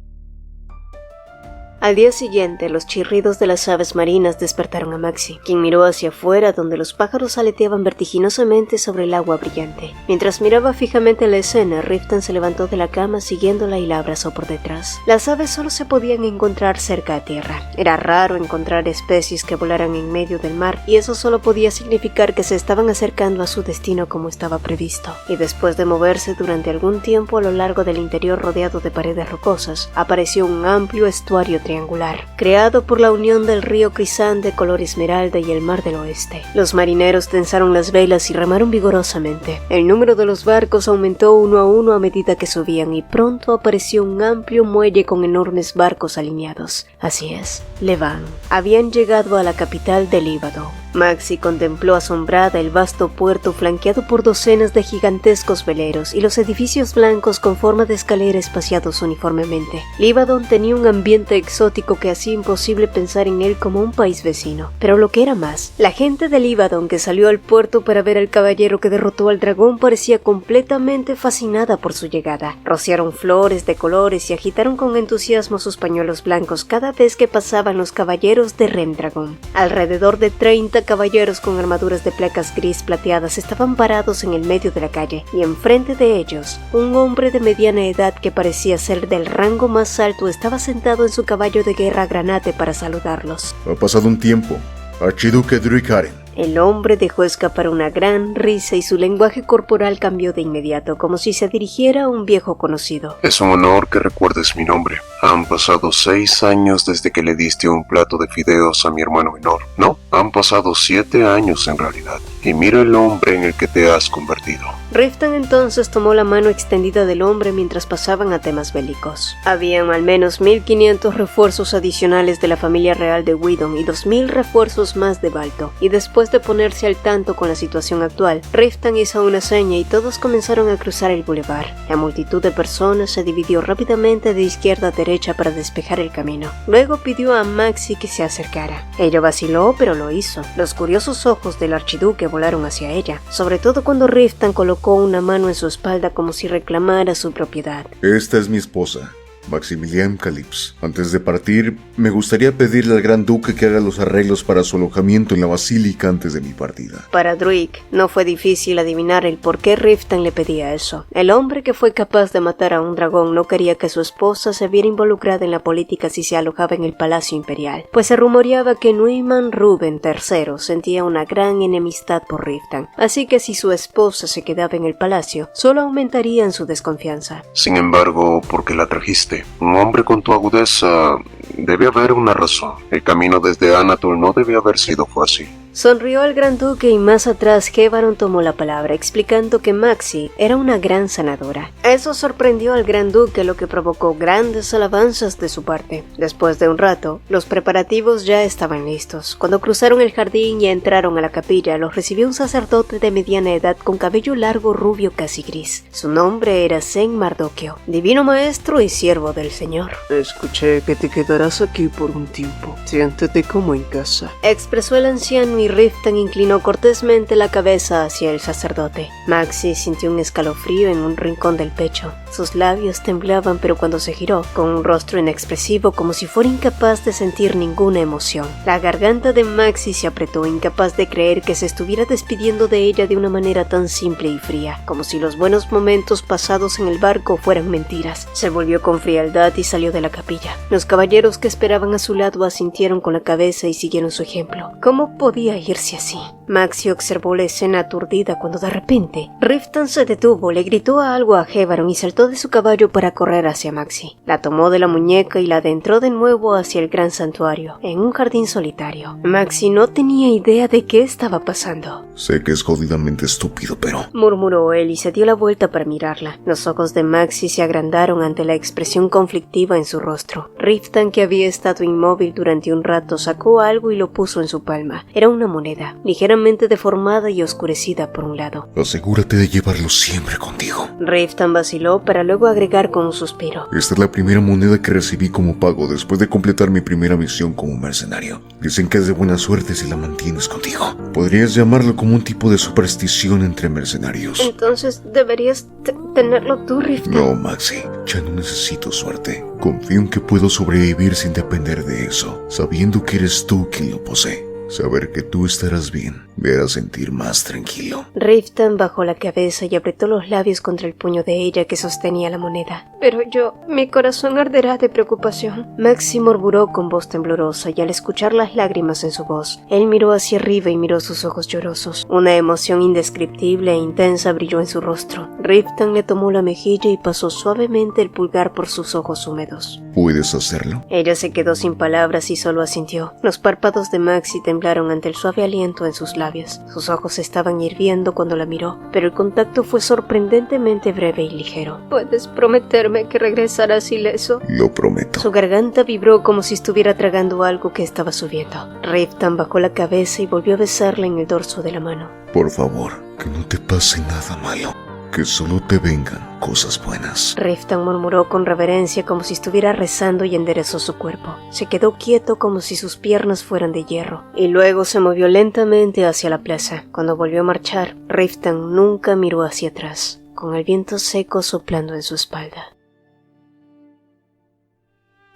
Al día siguiente, los chirridos de las aves marinas despertaron a Maxi, quien miró hacia afuera donde los pájaros aleteaban vertiginosamente sobre el agua brillante. Mientras miraba fijamente la escena, Riftan se levantó de la cama siguiéndola y la abrazó por detrás. Las aves solo se podían encontrar cerca a tierra. Era raro encontrar especies que volaran en medio del mar, y eso solo podía significar que se estaban acercando a su destino como estaba previsto. Y después de moverse durante algún tiempo a lo largo del interior rodeado de paredes rocosas, apareció un amplio estuario triangular, creado por la unión del río Crisán de color esmeralda y el mar del oeste. Los marineros tensaron las velas y remaron vigorosamente. El número de los barcos aumentó uno a uno a medida que subían y pronto apareció un amplio muelle con enormes barcos alineados. Así es, Levan. Habían llegado a la capital de Líbado. Maxi contempló asombrada el vasto puerto flanqueado por docenas de gigantescos veleros y los edificios blancos con forma de escalera espaciados uniformemente. Líbadon tenía un ambiente exótico que hacía imposible pensar en él como un país vecino. Pero lo que era más, la gente de Líbadon que salió al puerto para ver al caballero que derrotó al dragón parecía completamente fascinada por su llegada. Rociaron flores de colores y agitaron con entusiasmo sus pañuelos blancos cada vez que pasaban los caballeros de Rendragon. Alrededor de 30 caballeros con armaduras de placas gris plateadas estaban parados en el medio de la calle, y enfrente de ellos, un hombre de mediana edad que parecía ser del rango más alto estaba sentado en su caballo de guerra granate para saludarlos. Ha pasado un tiempo. Archiduque Druikharen. El hombre dejó escapar una gran risa y su lenguaje corporal cambió de inmediato, como si se dirigiera a un viejo conocido. Es un honor que recuerdes mi nombre. Han pasado 6 años desde que le diste un plato de fideos a mi hermano menor. No, han pasado 7 años en realidad. y mira el hombre en el que te has convertido. Riftan entonces tomó la mano extendida del hombre mientras pasaban a temas bélicos. Habían al menos 1500 refuerzos adicionales de la familia real de Whedon y 2000 refuerzos más de Balto, y después de ponerse al tanto con la situación actual, Riftan hizo una seña y todos comenzaron a cruzar el bulevar. La multitud de personas se dividió rápidamente de izquierda a derecha para despejar el camino. Luego pidió a Maxie que se acercara. Ella vaciló, pero lo hizo. Los curiosos ojos del archiduque volaron hacia ella, sobre todo cuando Riftan colocó una mano en su espalda como si reclamara su propiedad. Esta es mi esposa, Maximilian Calypse. Antes de partir, me gustaría pedirle al Gran Duque que haga los arreglos para su alojamiento en la basílica antes de mi partida. Para Druig no fue difícil adivinar el por qué Riftan le pedía eso. El hombre que fue capaz de matar a un dragón no quería que su esposa se viera involucrada en la política si se alojaba en el Palacio Imperial, pues se rumoreaba que Nuiman Ruben III sentía una gran enemistad por Riftan, así que si su esposa se quedaba en el palacio, solo aumentarían su desconfianza. Sin embargo, ¿por qué la trajiste? Un hombre con tu agudeza... Debe haber una razón. El camino desde Anatol no debe haber sido fácil. Sonrió el Gran Duque y más atrás Hevaron tomó la palabra, explicando que Maxie era una gran sanadora. Eso sorprendió al Gran Duque, lo que provocó grandes alabanzas de su parte. Después de un rato, los preparativos ya estaban listos. Cuando cruzaron el jardín y entraron a la capilla, los recibió un sacerdote de mediana edad con cabello largo rubio casi gris. Su nombre era Sen Mardoqueo, divino maestro y siervo del Señor. Escuché que te quedarás aquí por un tiempo. Siéntete como en casa, expresó el anciano, y Riftan inclinó cortésmente la cabeza hacia el sacerdote. Maxie sintió un escalofrío en un rincón del pecho. Sus labios temblaban, pero cuando se giró, con un rostro inexpresivo como si fuera incapaz de sentir ninguna emoción. La garganta de Maxie se apretó, incapaz de creer que se estuviera despidiendo de ella de una manera tan simple y fría, como si los buenos momentos pasados en el barco fueran mentiras. Se volvió con frialdad y salió de la capilla. Los caballeros que esperaban a su lado asintieron con la cabeza y siguieron su ejemplo. ¿Cómo podía irse así? Maxie observó la escena aturdida cuando de repente Riftan se detuvo, le gritó algo a Hevaron y saltó de su caballo para correr hacia Maxie. La tomó de la muñeca y la adentró de nuevo hacia el gran santuario, en un jardín solitario. Maxie no tenía idea de qué estaba pasando. Sé que es jodidamente estúpido, pero... murmuró él y se dio la vuelta para mirarla. Los ojos de Maxie se agrandaron ante la expresión conflictiva en su rostro. Riftan, que había estado inmóvil durante un rato, sacó algo y lo puso en su palma. Era una moneda, ligeramente deformada y oscurecida por un lado. Asegúrate de llevarlo siempre contigo. Riftan vaciló para luego agregar con un suspiro. Esta es la primera moneda que recibí como pago después de completar mi primera misión como mercenario. Dicen que es de buena suerte si la mantienes contigo. Podrías llamarlo como un tipo de superstición entre mercenarios. Entonces deberías tenerlo tú, Riftan. No, Maxie, ya no necesito suerte. Confío en que puedo sobrevivir sin depender de eso, sabiendo que eres tú quien lo posee. Saber que tú estarás bien me hará sentir más tranquilo. Riftan bajó la cabeza y apretó los labios contra el puño de ella que sostenía la moneda. Pero mi corazón arderá de preocupación. Maxie murmuró con voz temblorosa, y al escuchar las lágrimas en su voz, él miró hacia arriba y miró sus ojos llorosos. Una emoción indescriptible e intensa brilló en su rostro. Riftan le tomó la mejilla y pasó suavemente el pulgar por sus ojos húmedos. ¿Puedes hacerlo? Ella se quedó sin palabras y solo asintió. Los párpados de Maxie temblaron ante el suave aliento en sus labios. Sus ojos estaban hirviendo cuando la miró, pero el contacto fue sorprendentemente breve y ligero. ¿Puedes prometerme que regresarás ileso? Lo prometo. Su garganta vibró como si estuviera tragando algo que estaba subiendo. Riftan bajó la cabeza y volvió a besarla en el dorso de la mano. Por favor, que no te pase nada malo. Que solo te vengan cosas buenas. Riftan murmuró con reverencia como si estuviera rezando y enderezó su cuerpo. Se quedó quieto como si sus piernas fueran de hierro, y luego se movió lentamente hacia la plaza. Cuando volvió a marchar, Riftan nunca miró hacia atrás, con el viento seco soplando en su espalda.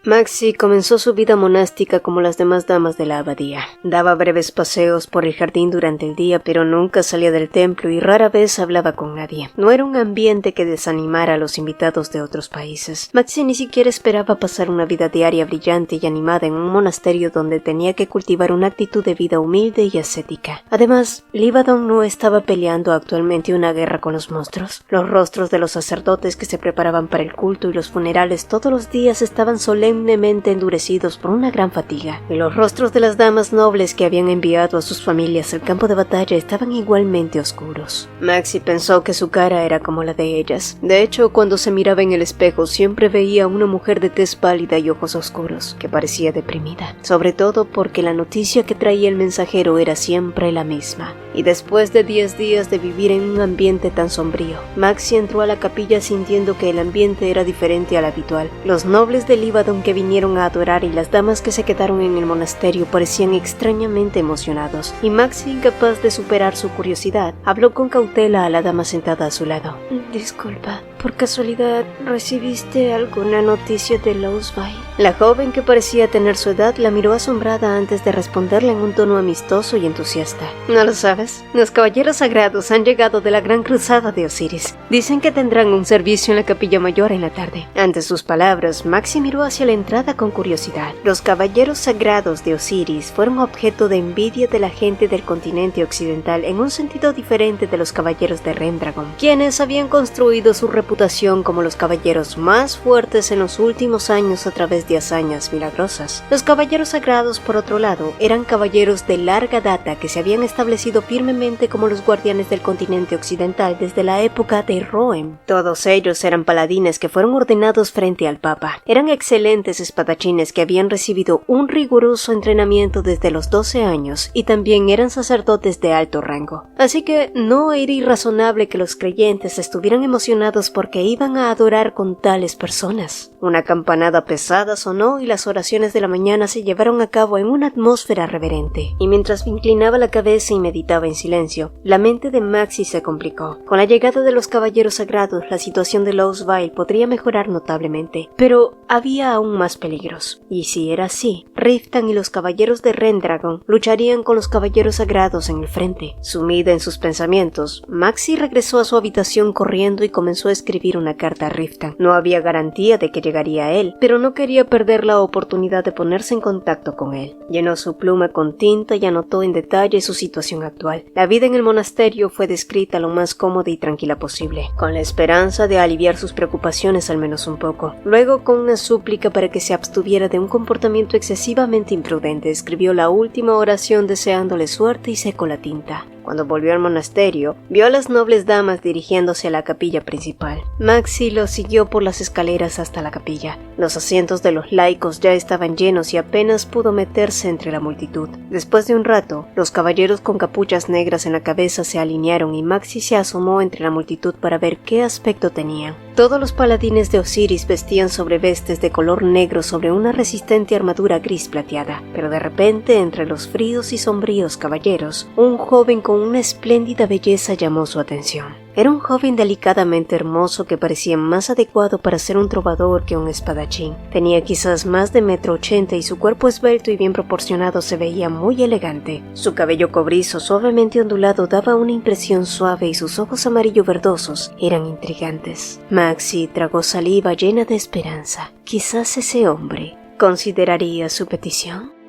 Maxie comenzó su vida monástica como las demás damas de la abadía. Daba breves paseos por el jardín durante el día, pero nunca salía del templo y rara vez hablaba con nadie. No era un ambiente que desanimara a los invitados de otros países. Maxie ni siquiera esperaba pasar una vida diaria brillante y animada en un monasterio donde tenía que cultivar una actitud de vida humilde y ascética. Además, Livadon no estaba peleando actualmente una guerra con los monstruos. Los rostros de los sacerdotes que se preparaban para el culto y los funerales todos los días estaban solemnes solemnemente endurecidos por una gran fatiga, y los rostros de las damas nobles que habían enviado a sus familias al campo de batalla estaban igualmente oscuros. Maxie pensó que su cara era como la de ellas. De hecho, cuando se miraba en el espejo siempre veía a una mujer de tez pálida y ojos oscuros, que parecía deprimida, sobre todo porque la noticia que traía el mensajero era siempre la misma. Y después de 10 días de vivir en un ambiente tan sombrío, Maxie entró a la capilla sintiendo que el ambiente era diferente al habitual. Los nobles del Líbadon que vinieron a adorar y las damas que se quedaron en el monasterio parecían extrañamente emocionados, y Maxie, incapaz de superar su curiosidad, habló con cautela a la dama sentada a su lado. Disculpa, ¿por casualidad recibiste alguna noticia de Losville? La joven, que parecía tener su edad, la miró asombrada antes de responderle en un tono amistoso y entusiasta. ¿No lo sabes? Los caballeros sagrados han llegado de la gran cruzada de Osiris. Dicen que tendrán un servicio en la capilla mayor en la tarde. Ante sus palabras, Maxie miró hacia la entrada con curiosidad. Los caballeros sagrados de Osiris fueron objeto de envidia de la gente del continente occidental en un sentido diferente de los caballeros de Rendragon, quienes habían construido su reputación como los caballeros más fuertes en los últimos años a través de hazañas milagrosas. Los caballeros sagrados, por otro lado, eran caballeros de larga data que se habían establecido firmemente como los guardianes del continente occidental desde la época de Rohem. Todos ellos eran paladines que fueron ordenados frente al Papa. Eran excelentes espadachines que habían recibido un riguroso entrenamiento desde los 12 años y también eran sacerdotes de alto rango. Así que no era irrazonable que los creyentes estuvieran emocionados porque iban a adorar con tales personas. Una campanada pesada sonó y las oraciones de la mañana se llevaron a cabo en una atmósfera reverente. Y mientras inclinaba la cabeza y meditaba en silencio, la mente de Maxie se complicó. Con la llegada de los caballeros sagrados, la situación de Losville podría mejorar notablemente, pero había aún más peligros. Y si era así, Riften y los caballeros de Rendragon lucharían con los caballeros sagrados en el frente. Sumida en sus pensamientos, Maxie regresó a su habitación corriendo y comenzó a escribir una carta a Riften. No había garantía de que llegaría a él, pero no quería perder la oportunidad de ponerse en contacto con él. Llenó su pluma con tinta y anotó en detalle su situación actual. La vida en el monasterio fue descrita lo más cómoda y tranquila posible, con la esperanza de aliviar sus preocupaciones al menos un poco. Luego, con una súplica para que se abstuviera de un comportamiento excesivamente imprudente, escribió la última oración deseándole suerte y secó la tinta. Cuando volvió al monasterio, vio a las nobles damas dirigiéndose a la capilla principal. Maxie los siguió por las escaleras hasta la capilla. Los asientos de los laicos ya estaban llenos y apenas pudo meterse entre la multitud. Después de un rato, los caballeros con capuchas negras en la cabeza se alinearon y Maxie se asomó entre la multitud para ver qué aspecto tenían. Todos los paladines de Osiris vestían sobrevestes de color negro sobre una resistente armadura gris plateada, pero de repente, entre los fríos y sombríos caballeros, un joven con una espléndida belleza llamó su atención. Era un joven delicadamente hermoso que parecía más adecuado para ser un trovador que un espadachín. Tenía quizás más de 1,80 m y su cuerpo esbelto y bien proporcionado se veía muy elegante. Su cabello cobrizo suavemente ondulado daba una impresión suave y sus ojos amarillo verdosos eran intrigantes. Maxie tragó saliva llena de esperanza. Quizás ese hombre consideraría su petición.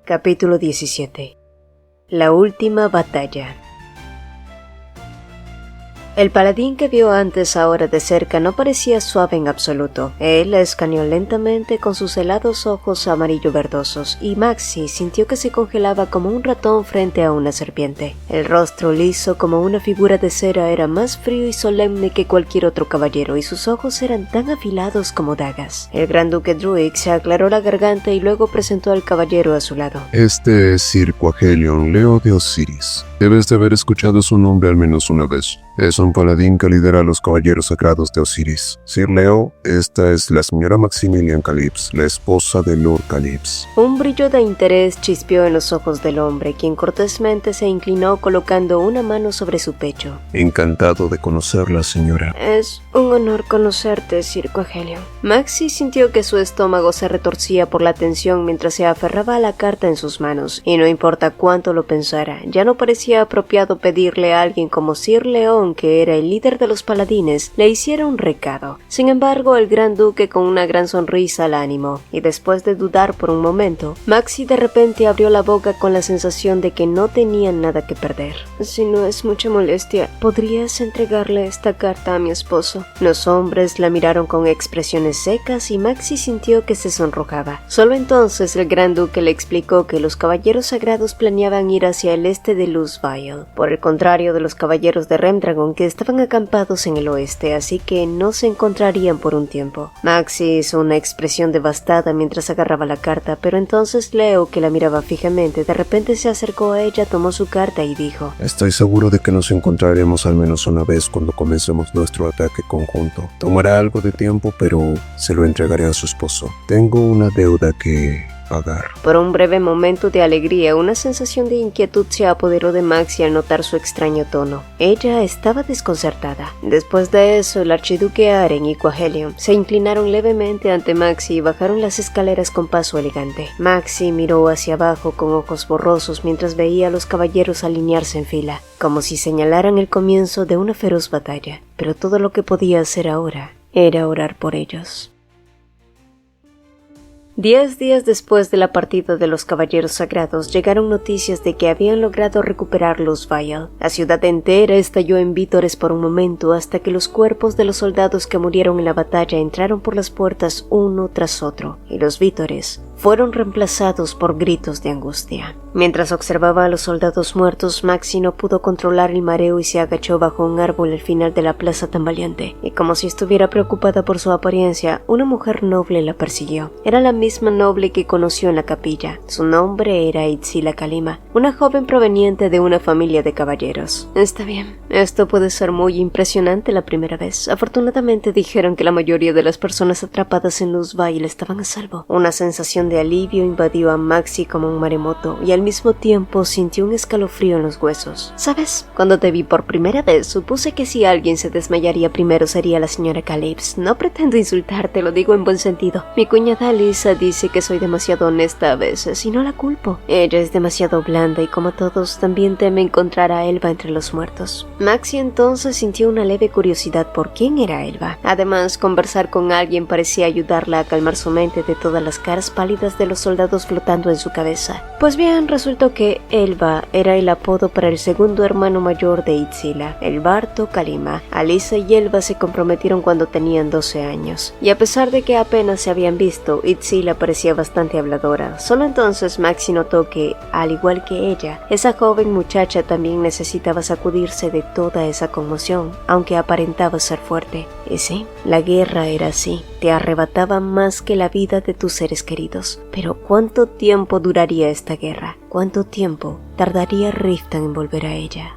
Capítulo 17. La última batalla. El paladín que vio antes ahora de cerca no parecía suave en absoluto. Él la escaneó lentamente con sus helados ojos amarillo verdosos y Maxie sintió que se congelaba como un ratón frente a una serpiente. El rostro liso como una figura de cera era más frío y solemne que cualquier otro caballero y sus ojos eran tan afilados como dagas. El gran duque Druid se aclaró la garganta y luego presentó al caballero a su lado. Este es Sir Quaghelion, Leo de Osiris. Debes de haber escuchado su nombre al menos una vez. Es un paladín que lidera a los caballeros sagrados de Osiris. Sir Leo, esta es la señora Maximilian Calypso, la esposa de Lord Calypso. Un brillo de interés chispeó en los ojos del hombre, quien cortésmente se inclinó colocando una mano sobre su pecho. Encantado de conocerla, señora. Es un honor conocerte, Sir Quaghelion. Maxie sintió que su estómago se retorcía por la tensión mientras se aferraba a la carta en sus manos, y no importa cuánto lo pensara, ya no parecía apropiado pedirle a alguien como Sir León León, que era el líder de los paladines, le hiciera un recado. Sin embargo, el gran duque con una gran sonrisa la animó, y después de dudar por un momento, Maxi de repente abrió la boca con la sensación de que no tenía nada que perder. Si no es mucha molestia, ¿podrías entregarle esta carta a mi esposo? Los hombres la miraron con expresiones secas y Maxi sintió que se sonrojaba. Solo entonces el gran duque le explicó que los caballeros sagrados planeaban ir hacia el este de Luzbile, por el contrario de los caballeros de Remdragon, que estaban acampados en el oeste, así que no se encontrarían por un tiempo. Maxi hizo una expresión devastada mientras agarraba la carta, pero entonces Leo, que la miraba fijamente, de repente se acercó a ella, tomó su carta y dijo: Estoy seguro de que nos encontraremos al menos una vez cuando comencemos nuestro ataque conjunto. Tomará algo de tiempo, pero se lo entregaré a su esposo. Tengo una deuda que pagar. Por un breve momento de alegría, una sensación de inquietud se apoderó de Maxi al notar su extraño tono. Ella estaba desconcertada. Después de eso, el archiduque Aren y Quahelion se inclinaron levemente ante Maxi y bajaron las escaleras con paso elegante. Maxi miró hacia abajo con ojos borrosos mientras veía a los caballeros alinearse en fila, como si señalaran el comienzo de una feroz batalla. Pero todo lo que podía hacer ahora era orar por ellos. 10 días después de la partida de los caballeros sagrados, llegaron noticias de que habían logrado recuperar Luzbile. La ciudad entera estalló en vítores por un momento hasta que los cuerpos de los soldados que murieron en la batalla entraron por las puertas uno tras otro, y los vítores fueron reemplazados por gritos de angustia. Mientras observaba a los soldados muertos, Maxi no pudo controlar el mareo y se agachó bajo un árbol al final de la plaza tambaleante, y como si estuviera preocupada por su apariencia, una mujer noble la persiguió. Era la misma noble que conoció en la capilla. Su nombre era Itzila Kalima, una joven proveniente de una familia de caballeros. Está bien, esto puede ser muy impresionante la primera vez. Afortunadamente dijeron que la mayoría de las personas atrapadas en Luzbile estaban a salvo. Una sensación de alivio invadió a Maxi como un maremoto y al mismo tiempo sintió un escalofrío en los huesos. ¿Sabes? Cuando te vi por primera vez, supuse que si alguien se desmayaría primero sería la señora Calypso. No pretendo insultarte, lo digo en buen sentido. Mi cuñada Lisa dice que soy demasiado honesta a veces y no la culpo. Ella es demasiado blanda y como todos también teme encontrar a Elba entre los muertos. Maxi entonces sintió una leve curiosidad por quién era Elba. Además, conversar con alguien parecía ayudarla a calmar su mente de todas las caras pálidas de los soldados flotando en su cabeza. Pues bien, resultó que Elba era el apodo para el segundo hermano mayor de Itzila, el Bardo Kalima. Alisa y Elba se comprometieron cuando tenían 12 años, y a pesar de que apenas se habían visto, Itzila parecía bastante habladora. Solo entonces Maxi notó que, al igual que ella, esa joven muchacha también necesitaba sacudirse de toda esa conmoción, aunque aparentaba ser fuerte. Y sí, la guerra era así, te arrebataba más que la vida de tus seres queridos. Pero ¿cuánto tiempo duraría esta guerra? ¿Cuánto tiempo tardaría Riften en volver a ella?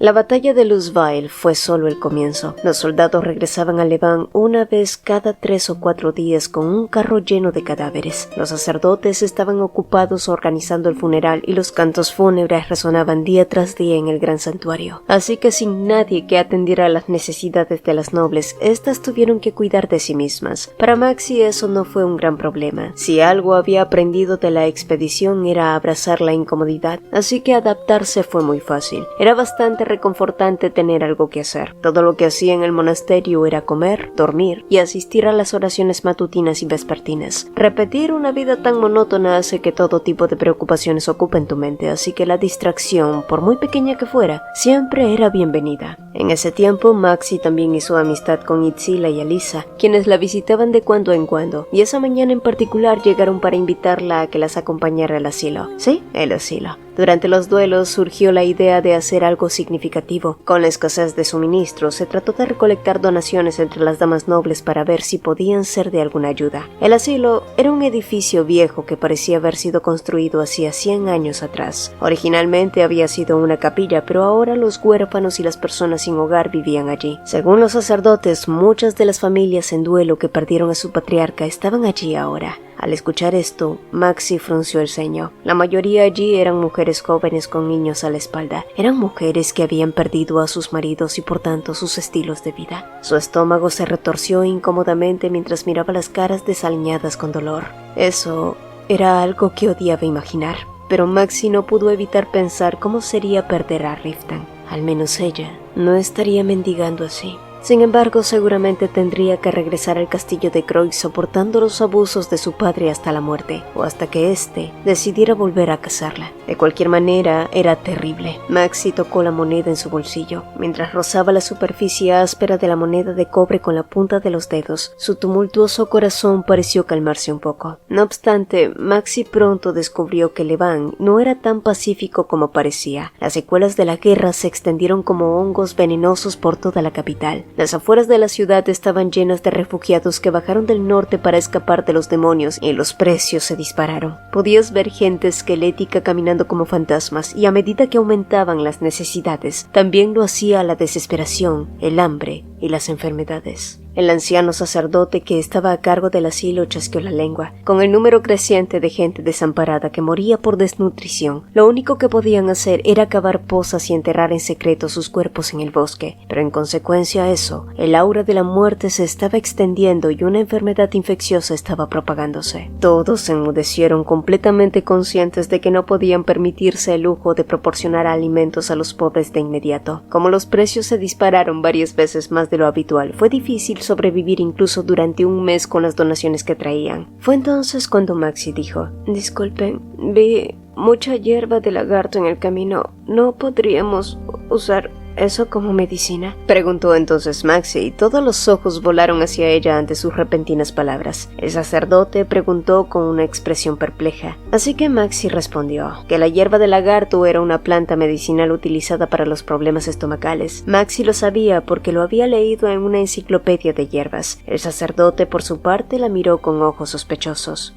La batalla de Luzbile fue solo el comienzo. Los soldados regresaban a Leván una vez cada 3 o 4 días con un carro lleno de cadáveres. Los sacerdotes estaban ocupados organizando el funeral y los cantos fúnebres resonaban día tras día en el gran santuario. Así que sin nadie que atendiera a las necesidades de las nobles, éstas tuvieron que cuidar de sí mismas. Para Maxi eso no fue un gran problema. Si algo había aprendido de la expedición era abrazar la incomodidad, así que adaptarse fue muy fácil. Era bastante reconfortante tener algo que hacer. Todo lo que hacía en el monasterio era comer, dormir y asistir a las oraciones matutinas y vespertinas. Repetir una vida tan monótona hace que todo tipo de preocupaciones ocupen tu mente, así que la distracción, por muy pequeña que fuera, siempre era bienvenida. En ese tiempo, Maxi también hizo amistad con Itzila y Alisa, quienes la visitaban de cuando en cuando, y esa mañana en particular llegaron para invitarla a que las acompañara al asilo. Sí, el asilo. Durante los duelos surgió la idea de hacer algo significativo. Con la escasez de suministros, se trató de recolectar donaciones entre las damas nobles para ver si podían ser de alguna ayuda. El asilo era un edificio viejo que parecía haber sido construido hacía 100 años atrás. Originalmente había sido una capilla, pero ahora los huérfanos y las personas sin hogar vivían allí. Según los sacerdotes, muchas de las familias en duelo que perdieron a su patriarca estaban allí ahora. Al escuchar esto, Maxi frunció el ceño. La mayoría allí eran mujeres jóvenes con niños a la espalda. Eran mujeres que habían perdido a sus maridos y por tanto sus estilos de vida. Su estómago se retorció incómodamente mientras miraba las caras desaliñadas con dolor. Eso era algo que odiaba imaginar. pero Maxi no pudo evitar pensar cómo sería perder a Riften. Al menos ella no estaría mendigando así. Sin embargo, seguramente tendría que regresar al castillo de Croix soportando los abusos de su padre hasta la muerte, o hasta que éste decidiera volver a casarla. De cualquier manera, era terrible. Maxi tocó la moneda en su bolsillo. Mientras rozaba la superficie áspera de la moneda de cobre con la punta de los dedos, su tumultuoso corazón pareció calmarse un poco. No obstante, Maxi pronto descubrió que Levant no era tan pacífico como parecía. Las secuelas de la guerra se extendieron como hongos venenosos por toda la capital. Las afueras de la ciudad estaban llenas de refugiados que bajaron del norte para escapar de los demonios y los precios se dispararon. Podías ver gente esquelética caminando como fantasmas y a medida que aumentaban las necesidades, también lo hacía la desesperación, el hambre y las enfermedades. El anciano sacerdote que estaba a cargo del asilo chasqueó la lengua. Con el número creciente de gente desamparada que moría por desnutrición, lo único que podían hacer era cavar pozas y enterrar en secreto sus cuerpos en el bosque. Pero en consecuencia a eso, el aura de la muerte se estaba extendiendo y una enfermedad infecciosa estaba propagándose. Todos se enmudecieron, completamente conscientes de que no podían permitirse el lujo de proporcionar alimentos a los pobres de inmediato. Como los precios se dispararon varias veces más de lo habitual, fue difícil sobrevivir incluso durante un mes con las donaciones que traían. Fue entonces cuando Maxi dijo: «Disculpen, vi mucha hierba de lagarto en el camino. ¿No podríamos usar eso como medicina?», preguntó entonces Maxi, y todos los ojos volaron hacia ella ante sus repentinas palabras. El sacerdote preguntó con una expresión perpleja, así que Maxi respondió que la hierba de lagarto era una planta medicinal utilizada para los problemas estomacales. Maxi lo sabía porque lo había leído en una enciclopedia de hierbas. El sacerdote, por su parte, la miró con ojos sospechosos.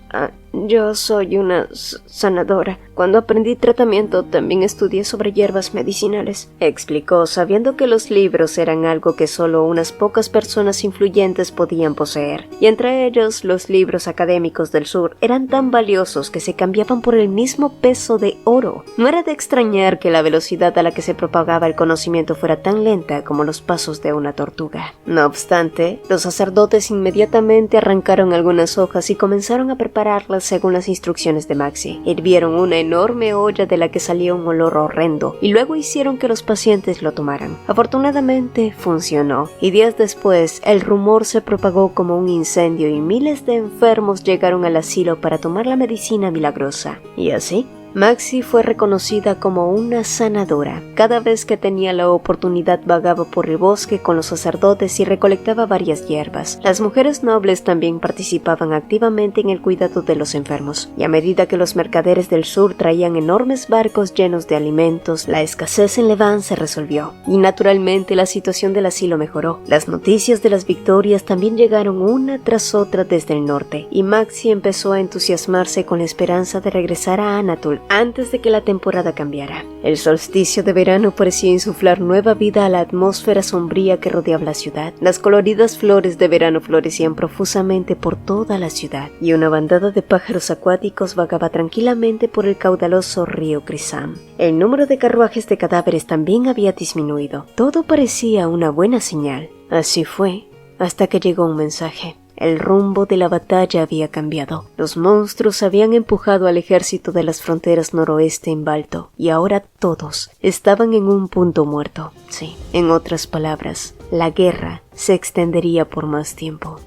«Yo soy una sanadora. Cuando aprendí tratamiento también estudié sobre hierbas medicinales», explicó, sabiendo que los libros eran algo que solo unas pocas personas influyentes podían poseer, y entre ellos los libros académicos del sur eran tan valiosos que se cambiaban por el mismo peso de oro. No era de extrañar que la velocidad a la que se propagaba el conocimiento fuera tan lenta como los pasos de una tortuga. No obstante, los sacerdotes inmediatamente arrancaron algunas hojas y comenzaron a prepararlas según las instrucciones de Maxi. Hirvieron una enorme olla de la que salía un olor horrendo y luego hicieron que los pacientes lo tomaran. Afortunadamente funcionó, y días después el rumor se propagó como un incendio y miles de enfermos llegaron al asilo para tomar la medicina milagrosa. Y así, Maxi fue reconocida como una sanadora. Cada vez que tenía la oportunidad vagaba por el bosque con los sacerdotes y recolectaba varias hierbas. Las mujeres nobles también participaban activamente en el cuidado de los enfermos, y a medida que los mercaderes del sur traían enormes barcos llenos de alimentos, la escasez en Levant se resolvió, y naturalmente la situación del asilo mejoró. Las noticias de las victorias también llegaron una tras otra desde el norte, y Maxi empezó a entusiasmarse con la esperanza de regresar a Anatolia antes de que la temporada cambiara. El solsticio de verano parecía insuflar nueva vida a la atmósfera sombría que rodeaba la ciudad. Las coloridas flores de verano florecían profusamente por toda la ciudad, y una bandada de pájaros acuáticos vagaba tranquilamente por el caudaloso río Crisam. El número de carruajes de cadáveres también había disminuido. Todo parecía una buena señal. Así fue, hasta que llegó un mensaje. El rumbo de la batalla había cambiado. Los monstruos habían empujado al ejército de las fronteras noroeste en Balto, y ahora todos estaban en un punto muerto. Sí, en otras palabras, la guerra se extendería por más tiempo.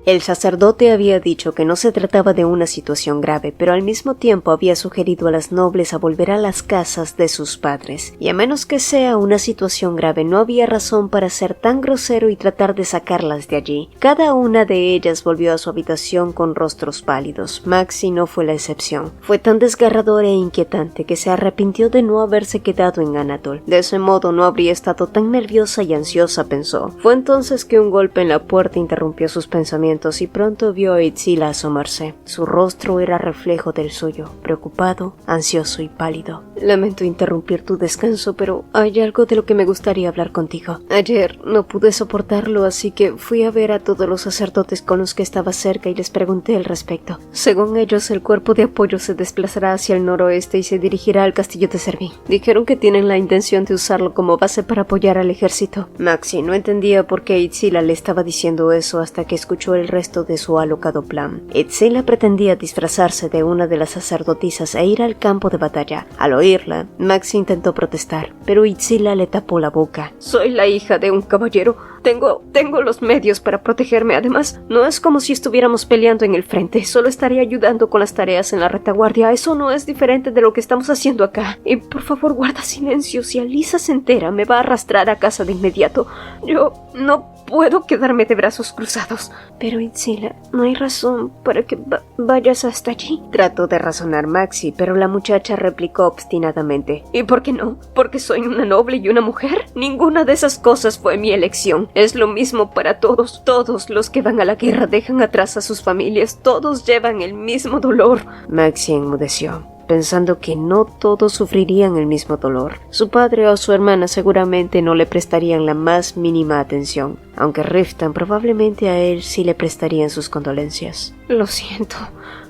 El sacerdote había dicho que no se trataba de una situación grave, pero al mismo tiempo había sugerido a las nobles a volver a las casas de sus padres, y a menos que sea una situación grave no había razón para ser tan grosero y tratar de sacarlas de allí. Cada una de ellas volvió a su habitación con rostros pálidos. Maxi no fue la excepción. Fue tan desgarrador e inquietante que se arrepintió de no haberse quedado en Anatol. De ese modo no habría estado tan nerviosa y ansiosa, pensó. Fue entonces que un golpe en la puerta interrumpió sus pensamientos, y pronto vio a Itzila asomarse. Su rostro era reflejo del suyo, preocupado, ansioso y pálido. Lamento interrumpir tu descanso, pero hay algo de lo que me gustaría hablar contigo. Ayer no pude soportarlo, así que fui a ver a todos los sacerdotes con los que estaba cerca y les pregunté al respecto. Según ellos, el cuerpo de apoyo se desplazará hacia el noroeste y se dirigirá al castillo de Servín. Dijeron que tienen la intención de usarlo como base para apoyar al ejército. Maxi no entendía por qué Itzila le estaba diciendo eso hasta que escuchó el resto de su alocado plan. Itzila pretendía disfrazarse de una de las sacerdotisas e ir al campo de batalla. Al oírla, Maxi intentó protestar, pero Itzila le tapó la boca. Soy la hija de un caballero. Tengo los medios para protegerme. Además, no es como si estuviéramos peleando en el frente. Solo estaría ayudando con las tareas en la retaguardia. Eso no es diferente de lo que estamos haciendo acá. Y por favor, guarda silencio. Si Alisa se entera, me va a arrastrar a casa de inmediato. Yo no puedo quedarme de brazos cruzados. Pero Itzila, no hay razón para que vayas hasta allí. Trató de razonar Maxi, pero la muchacha replicó obstinadamente. ¿Y por qué no? ¿Porque soy una noble y una mujer? Ninguna de esas cosas fue mi elección. Es lo mismo para todos. Todos los que van a la guerra dejan atrás a sus familias. Todos llevan el mismo dolor. Maxi enmudeció, pensando que no todos sufrirían el mismo dolor. Su padre o su hermana seguramente no le prestarían la más mínima atención, aunque Riftan probablemente a él sí le prestarían sus condolencias. Lo siento.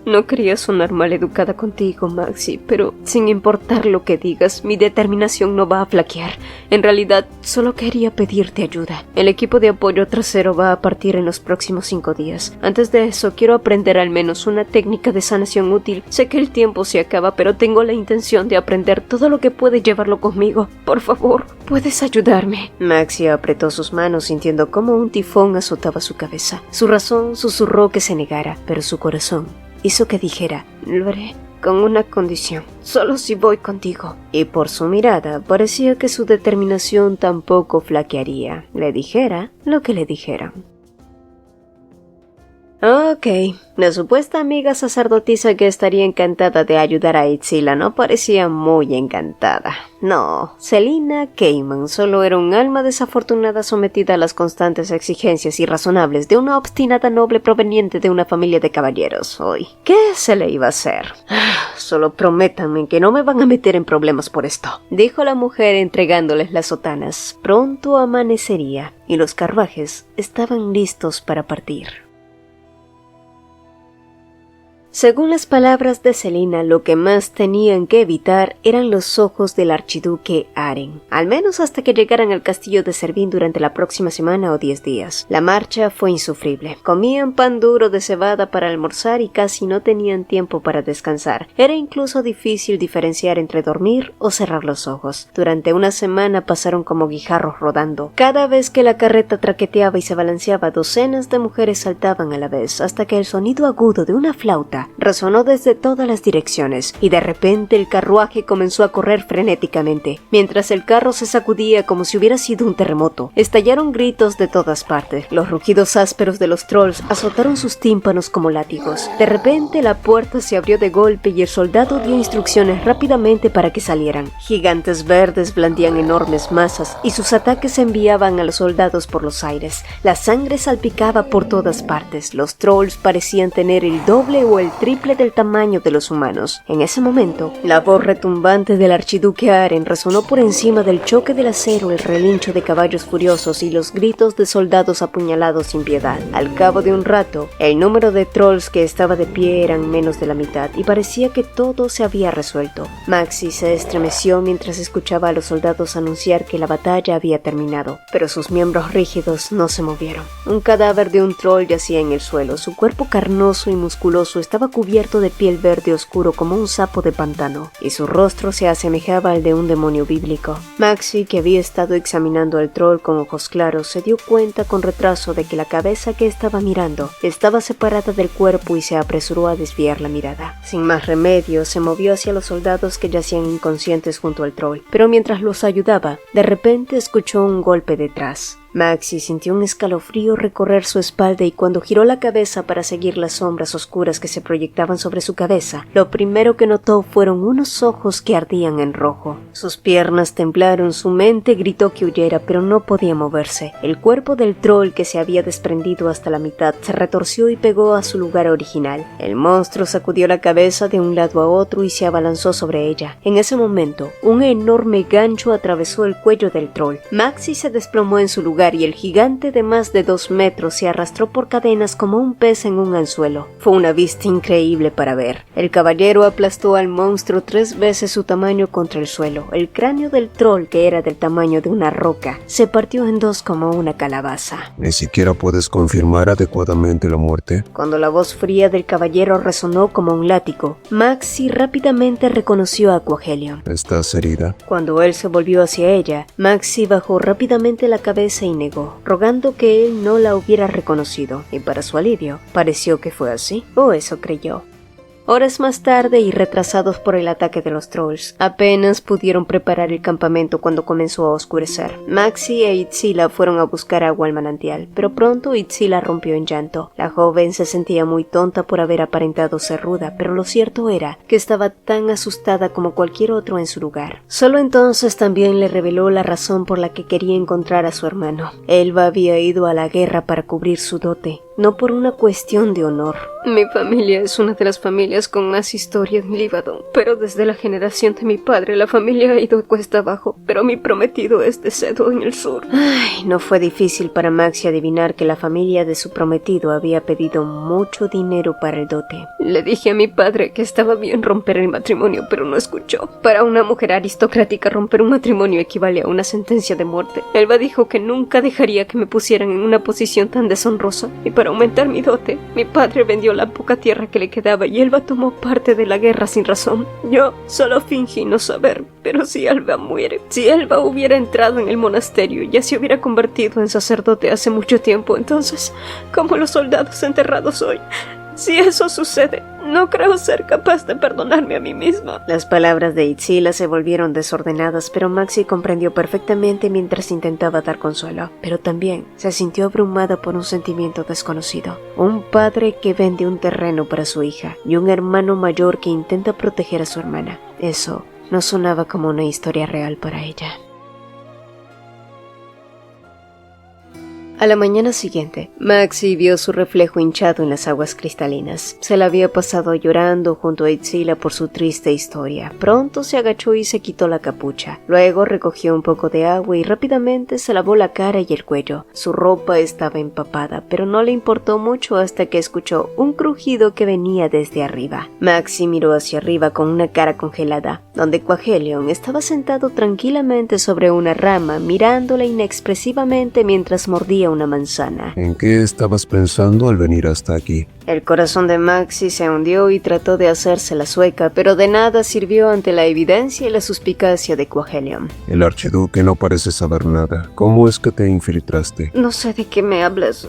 No quería sonar maleducada contigo, Maxi, pero sin importar lo que digas, mi determinación no va a flaquear. En realidad, solo quería pedirte ayuda. El equipo de apoyo trasero va a partir en los próximos 5 días. Antes de eso, quiero aprender al menos una técnica de sanación útil. Sé que el tiempo se acaba, pero tengo la intención de aprender todo lo que puede llevarlo conmigo. Por favor, ¿puedes ayudarme? Maxi apretó sus manos sintiendo cómo un tifón azotaba su cabeza. Su razón susurró que se negara, pero su corazón hizo que dijera: lo haré, con una condición, solo si voy contigo. Y por su mirada parecía que su determinación tampoco flaquearía, le dijera lo que le dijeran. Ok, la supuesta amiga sacerdotisa que estaría encantada de ayudar a Itzila no parecía muy encantada. No, Selina Cayman solo era un alma desafortunada sometida a las constantes exigencias irrazonables de una obstinada noble proveniente de una familia de caballeros. Hoy, ¿qué se le iba a hacer? Solo prométanme que no me van a meter en problemas por esto, dijo la mujer entregándoles las sotanas. Pronto amanecería y los carruajes estaban listos para partir. Según las palabras de Selina, lo que más tenían que evitar eran los ojos del archiduque Aren, al menos hasta que llegaran al castillo de Servín durante la próxima semana o 10 días. La marcha fue insufrible. Comían pan duro de cebada para almorzar y casi no tenían tiempo para descansar. Era incluso difícil diferenciar entre dormir o cerrar los ojos. Durante una semana pasaron como guijarros rodando. Cada vez que la carreta traqueteaba y se balanceaba, docenas de mujeres saltaban a la vez, hasta que el sonido agudo de una flauta resonó desde todas las direcciones, y de repente el carruaje comenzó a correr frenéticamente. Mientras el carro se sacudía como si hubiera sido un terremoto, estallaron gritos de todas partes. Los rugidos ásperos de los trolls azotaron sus tímpanos como látigos. De repente la puerta se abrió de golpe y el soldado dio instrucciones rápidamente para que salieran. Gigantes verdes blandían enormes masas y sus ataques enviaban a los soldados por los aires. La sangre salpicaba por todas partes. Los trolls parecían tener el doble o el triple del tamaño de los humanos. En ese momento, la voz retumbante del archiduque Aren resonó por encima del choque del acero, el relincho de caballos furiosos y los gritos de soldados apuñalados sin piedad. Al cabo de un rato, el número de trolls que estaba de pie eran menos de la mitad y parecía que todo se había resuelto. Maxi se estremeció mientras escuchaba a los soldados anunciar que la batalla había terminado, pero sus miembros rígidos no se movieron. Un cadáver de un troll yacía en el suelo. Su cuerpo carnoso y musculoso estaba cubierto de piel verde oscuro como un sapo de pantano, y su rostro se asemejaba al de un demonio bíblico. Maxi, que había estado examinando al troll con ojos claros, se dio cuenta con retraso de que la cabeza que estaba mirando estaba separada del cuerpo y se apresuró a desviar la mirada. Sin más remedio, se movió hacia los soldados que yacían inconscientes junto al troll, pero mientras los ayudaba, de repente escuchó un golpe detrás. Maxi sintió un escalofrío recorrer su espalda y cuando giró la cabeza para seguir las sombras oscuras que se proyectaban sobre su cabeza, lo primero que notó fueron unos ojos que ardían en rojo. Sus piernas temblaron, su mente gritó que huyera, pero no podía moverse. El cuerpo del troll que se había desprendido hasta la mitad se retorció y pegó a su lugar original. El monstruo sacudió la cabeza de un lado a otro y se abalanzó sobre ella. En ese momento, un enorme gancho atravesó el cuello del troll. Maxi se desplomó en su lugar y el gigante de más de 2 metros se arrastró por cadenas como un pez en un anzuelo. Fue una vista increíble para ver. El caballero aplastó al monstruo 3 veces su tamaño contra el suelo. El cráneo del troll, que era del tamaño de una roca, se partió en 2 como una calabaza. ¿Ni siquiera puedes confirmar adecuadamente la muerte? Cuando la voz fría del caballero resonó como un látigo, Maxi rápidamente reconoció a Quaghelion. ¿Estás herida? Cuando él se volvió hacia ella, Maxi bajó rápidamente la cabeza y negó, rogando que él no la hubiera reconocido, y para su alivio, pareció que fue así, o eso creyó. Horas más tarde y retrasados por el ataque de los trolls, apenas pudieron preparar el campamento cuando comenzó a oscurecer. Maxi e Itzila fueron a buscar agua al manantial, pero pronto Itzila rompió en llanto. La joven se sentía muy tonta por haber aparentado ser ruda, pero lo cierto era que estaba tan asustada como cualquier otro en su lugar. Solo entonces también le reveló la razón por la que quería encontrar a su hermano. Elba había ido a la guerra para cubrir su dote, no por una cuestión de honor. Mi familia es una de las familias con más historia en Líbano, pero desde la generación de mi padre la familia ha ido cuesta abajo, pero mi prometido es de Sedo en el sur. Ay, no fue difícil para Maxi adivinar que la familia de su prometido había pedido mucho dinero para el dote. Le dije a mi padre que estaba bien romper el matrimonio, pero no escuchó. Para una mujer aristocrática romper un matrimonio equivale a una sentencia de muerte. Elba dijo que nunca dejaría que me pusieran en una posición tan deshonrosa, y para aumentar mi dote, mi padre vendió la poca tierra que le quedaba y Elba tomó parte de la guerra sin razón. Yo solo fingí no saber, pero si Elba muere, si Elba hubiera entrado en el monasterio y ya se hubiera convertido en sacerdote hace mucho tiempo, entonces, como los soldados enterrados hoy, si eso sucede, no creo ser capaz de perdonarme a mí misma. Las palabras de Itzila se volvieron desordenadas, pero Maxi comprendió perfectamente mientras intentaba dar consuelo. Pero también se sintió abrumada por un sentimiento desconocido. Un padre que vende un terreno para su hija y un hermano mayor que intenta proteger a su hermana. Eso no sonaba como una historia real para ella. A la mañana siguiente, Maxi vio su reflejo hinchado en las aguas cristalinas. Se la había pasado llorando junto a Itzila por su triste historia. Pronto se agachó y se quitó la capucha. Luego recogió un poco de agua y rápidamente se lavó la cara y el cuello. Su ropa estaba empapada, pero no le importó mucho hasta que escuchó un crujido que venía desde arriba. Maxi miró hacia arriba con una cara congelada, donde Quaghelion estaba sentado tranquilamente sobre una rama, mirándola inexpresivamente mientras mordía una manzana. ¿En qué estabas pensando al venir hasta aquí? El corazón de Maxi se hundió y trató de hacerse la sueca, pero de nada sirvió ante la evidencia y la suspicacia de Quaghelion. El archiduque no parece saber nada. ¿Cómo es que te infiltraste? No sé de qué me hablas.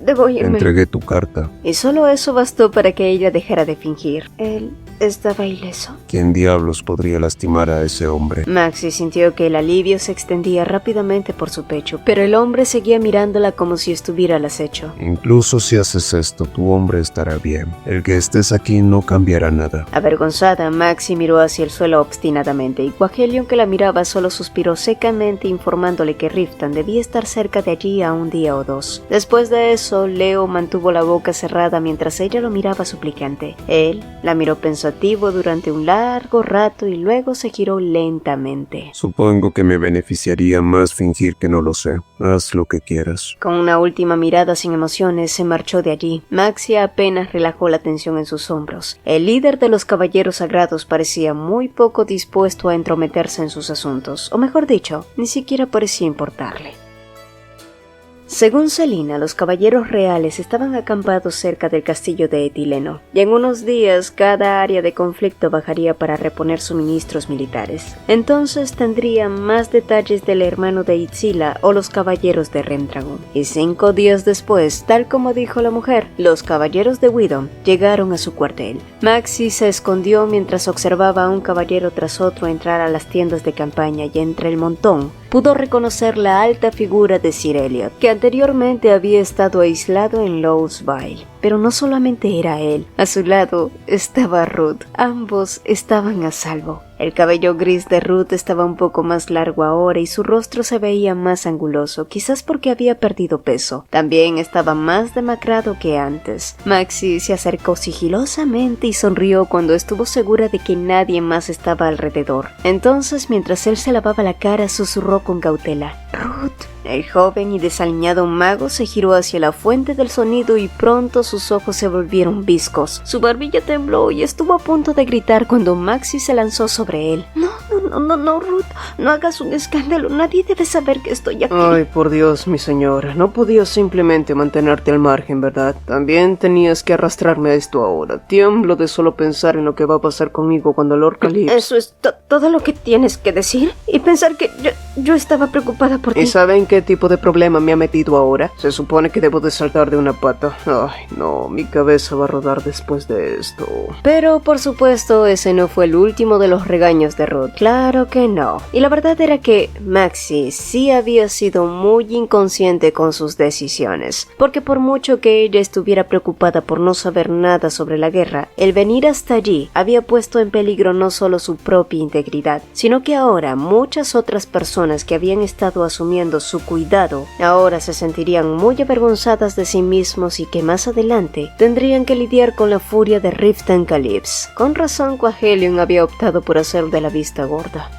Debo irme. Entregué tu carta. Y solo eso bastó para que ella dejara de fingir. Él estaba ileso. ¿Quién diablos podría lastimar a ese hombre? Maxi sintió que el alivio se extendía rápidamente por su pecho, pero el hombre seguía mirándola como si estuviera al acecho. Incluso si haces esto, tu hombre estará bien. El que estés aquí no cambiará nada. Avergonzada, Maxi miró hacia el suelo obstinadamente y Quaghelion, que la miraba, solo suspiró secamente informándole que Riften debía estar cerca de allí a un día o 2. Después de eso, Leo mantuvo la boca cerrada mientras ella lo miraba suplicante. Él la miró pensativo durante un largo rato y luego se giró lentamente. Supongo que me beneficiaría más fingir que no lo sé. Haz lo que quieras. Con una última mirada sin emociones, se marchó de allí. Maxi apenas relajó la tensión en sus hombros. El líder de los caballeros sagrados parecía muy poco dispuesto a entrometerse en sus asuntos, o mejor dicho, ni siquiera parecía importarle. Según Selina, los caballeros reales estaban acampados cerca del castillo de Etileno, y en unos días cada área de conflicto bajaría para reponer suministros militares. Entonces tendrían más detalles del hermano de Itzila o los caballeros de Rendragon. Y 5 días después, tal como dijo la mujer, los caballeros de Widom llegaron a su cuartel. Maxi se escondió mientras observaba a un caballero tras otro entrar a las tiendas de campaña y entre el montón pudo reconocer la alta figura de Sir Elliot, que anteriormente había estado aislado en Louisville. Pero no solamente era él, a su lado estaba Ruth. Ambos estaban a salvo. El cabello gris de Ruth estaba un poco más largo ahora y su rostro se veía más anguloso, quizás porque había perdido peso. También estaba más demacrado que antes. Maxie se acercó sigilosamente y sonrió cuando estuvo segura de que nadie más estaba alrededor. Entonces, mientras él se lavaba la cara, susurró con cautela: «Ruth». El joven y desaliñado mago se giró hacia la fuente del sonido y pronto sus ojos se volvieron viscos. Su barbilla tembló y estuvo a punto de gritar cuando Maxie se lanzó sobre él. No, Ruth, no hagas un escándalo, nadie debe saber que estoy aquí. Ay, por Dios, mi señora, no podías simplemente mantenerte al margen, ¿verdad? También tenías que arrastrarme a esto ahora. Tiemblo de solo pensar en lo que va a pasar conmigo cuando Lord Calypso... ¿Eso es todo lo que tienes que decir? Y pensar que yo estaba preocupada por ti. ¿Y saben qué tipo de problema me ha metido ahora? Se supone que debo de saltar de una pata. Ay, no, mi cabeza va a rodar después de esto. Pero, por supuesto, ese no fue el último de los regaños de Ruth. Claro que no. Y la verdad era que Maxie sí había sido muy inconsciente con sus decisiones, porque por mucho que ella estuviera preocupada por no saber nada sobre la guerra, el venir hasta allí había puesto en peligro no solo su propia integridad, sino que ahora muchas otras personas que habían estado asumiendo su cuidado ahora se sentirían muy avergonzadas de sí mismos y que más adelante tendrían que lidiar con la furia de Riften Calypso. Con razón, Quahelion había optado por hacer de la vista gorda.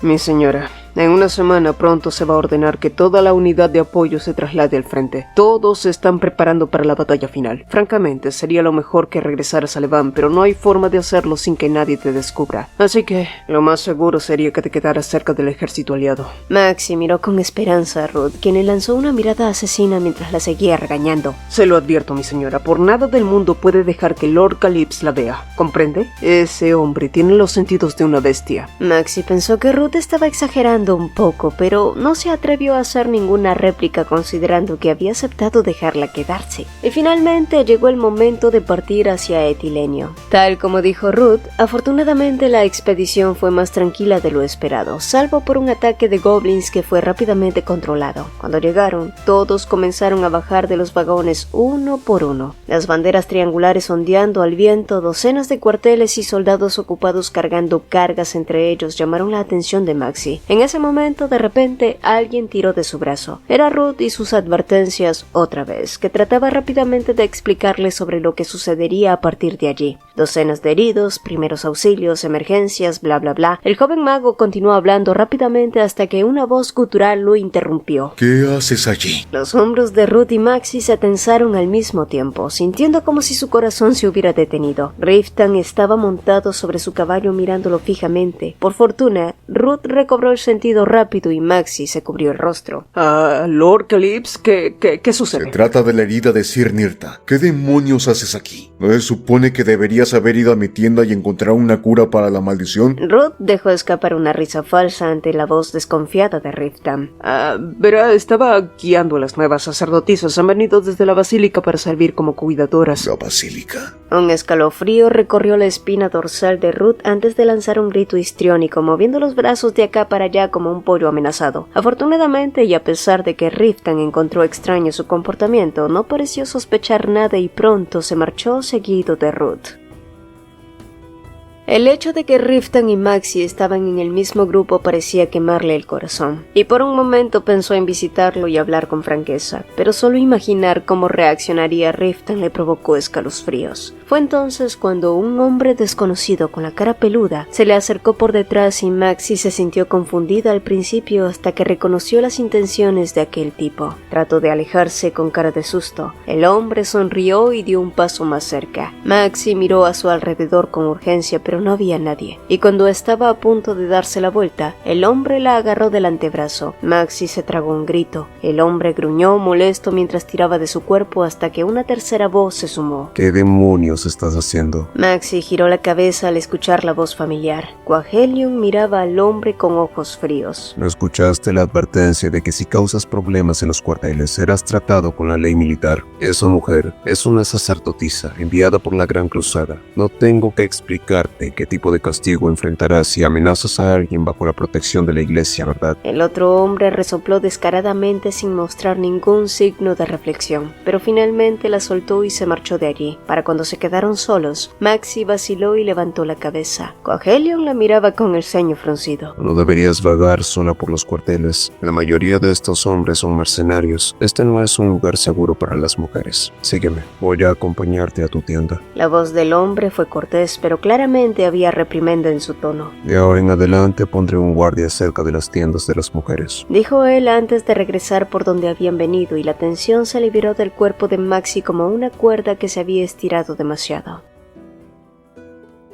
Mi señora, en una semana pronto se va a ordenar que toda la unidad de apoyo se traslade al frente. Todos se están preparando para la batalla final. Francamente, sería lo mejor que regresaras a Levant, pero no hay forma de hacerlo sin que nadie te descubra. Así que, lo más seguro sería que te quedaras cerca del ejército aliado. Maxie miró con esperanza a Ruth, quien le lanzó una mirada asesina mientras la seguía regañando. Se lo advierto, mi señora, por nada del mundo puede dejar que Lord Calypso la vea. ¿Comprende? Ese hombre tiene los sentidos de una bestia. Maxie pensó que Ruth estaba exagerando un poco, pero no se atrevió a hacer ninguna réplica considerando que había aceptado dejarla quedarse. Y finalmente llegó el momento de partir hacia Etilenio. Tal como dijo Ruth, afortunadamente la expedición fue más tranquila de lo esperado, salvo por un ataque de goblins que fue rápidamente controlado. Cuando llegaron, todos comenzaron a bajar de los vagones uno por uno. Las banderas triangulares ondeando al viento, docenas de cuarteles y soldados ocupados cargando cargas entre ellos llamaron la atención de Maxie. En ese momento, de repente, alguien tiró de su brazo. Era Ruth y sus advertencias otra vez, que trataba rápidamente de explicarle sobre lo que sucedería a partir de allí. Docenas de heridos, primeros auxilios, emergencias, bla bla bla. El joven mago continuó hablando rápidamente hasta que una voz gutural lo interrumpió. ¿Qué haces allí? Los hombros de Ruth y Maxie se tensaron al mismo tiempo, sintiendo como si su corazón se hubiera detenido. Riften estaba montado sobre su caballo mirándolo fijamente. Por fortuna, Ruth recobró el sentido rápido y Maxie se cubrió el rostro. Lord Calypso, ¿qué sucede? Se trata de la herida de Sir Nirta. ¿Qué demonios haces aquí? ¿No se supone que deberías haber ido a mi tienda y encontrar una cura para la maldición? Ruth dejó escapar una risa falsa ante la voz desconfiada de Riften. Verá, estaba guiando a las nuevas sacerdotisas. Han venido desde la basílica para servir como cuidadoras. La basílica. Un escalofrío recorrió la espina dorsal de Ruth antes de lanzar un grito histriónico, moviendo los brazos de acá para allá como un pollo amenazado. Afortunadamente, y a pesar de que Riften encontró extraño su comportamiento, no pareció sospechar nada y pronto se marchó seguido de Ruth. El hecho de que Riften y Maxie estaban en el mismo grupo parecía quemarle el corazón, y por un momento pensó en visitarlo y hablar con franqueza, pero solo imaginar cómo reaccionaría Riften le provocó escalofríos. Fue entonces cuando un hombre desconocido con la cara peluda se le acercó por detrás y Maxie se sintió confundida al principio hasta que reconoció las intenciones de aquel tipo. Trató de alejarse con cara de susto. El hombre sonrió y dio un paso más cerca. Maxie miró a su alrededor con urgencia, pero no había nadie, y cuando estaba a punto de darse la vuelta, el hombre la agarró del antebrazo. Maxie se tragó un grito. El hombre gruñó molesto mientras tiraba de su cuerpo hasta que una tercera voz se sumó. ¿Qué demonios demonios estás haciendo? Maxi giró la cabeza al escuchar la voz familiar. Quagelion miraba al hombre con ojos fríos. ¿No escuchaste la advertencia de que si causas problemas en los cuarteles serás tratado con la ley militar? Esa mujer es una sacerdotisa enviada por la Gran Cruzada. No tengo que explicarte qué tipo de castigo enfrentarás si amenazas a alguien bajo la protección de la iglesia, ¿verdad? El otro hombre resopló descaradamente sin mostrar ningún signo de reflexión, pero finalmente la soltó y se marchó de allí. Para cuando se quedaron solos, Maxi vaciló y levantó la cabeza. Quagelion la miraba con el ceño fruncido. No deberías vagar sola por los cuarteles. La mayoría de estos hombres son mercenarios. Este no es un lugar seguro para las mujeres. Sígueme, voy a acompañarte a tu tienda. La voz del hombre fue cortés, pero claramente había reprimenda en su tono. De ahora en adelante pondré un guardia cerca de las tiendas de las mujeres, Dijo él antes de regresar por donde habían venido, y la tensión se liberó del cuerpo de Maxi como una cuerda que se había estirado demasiado.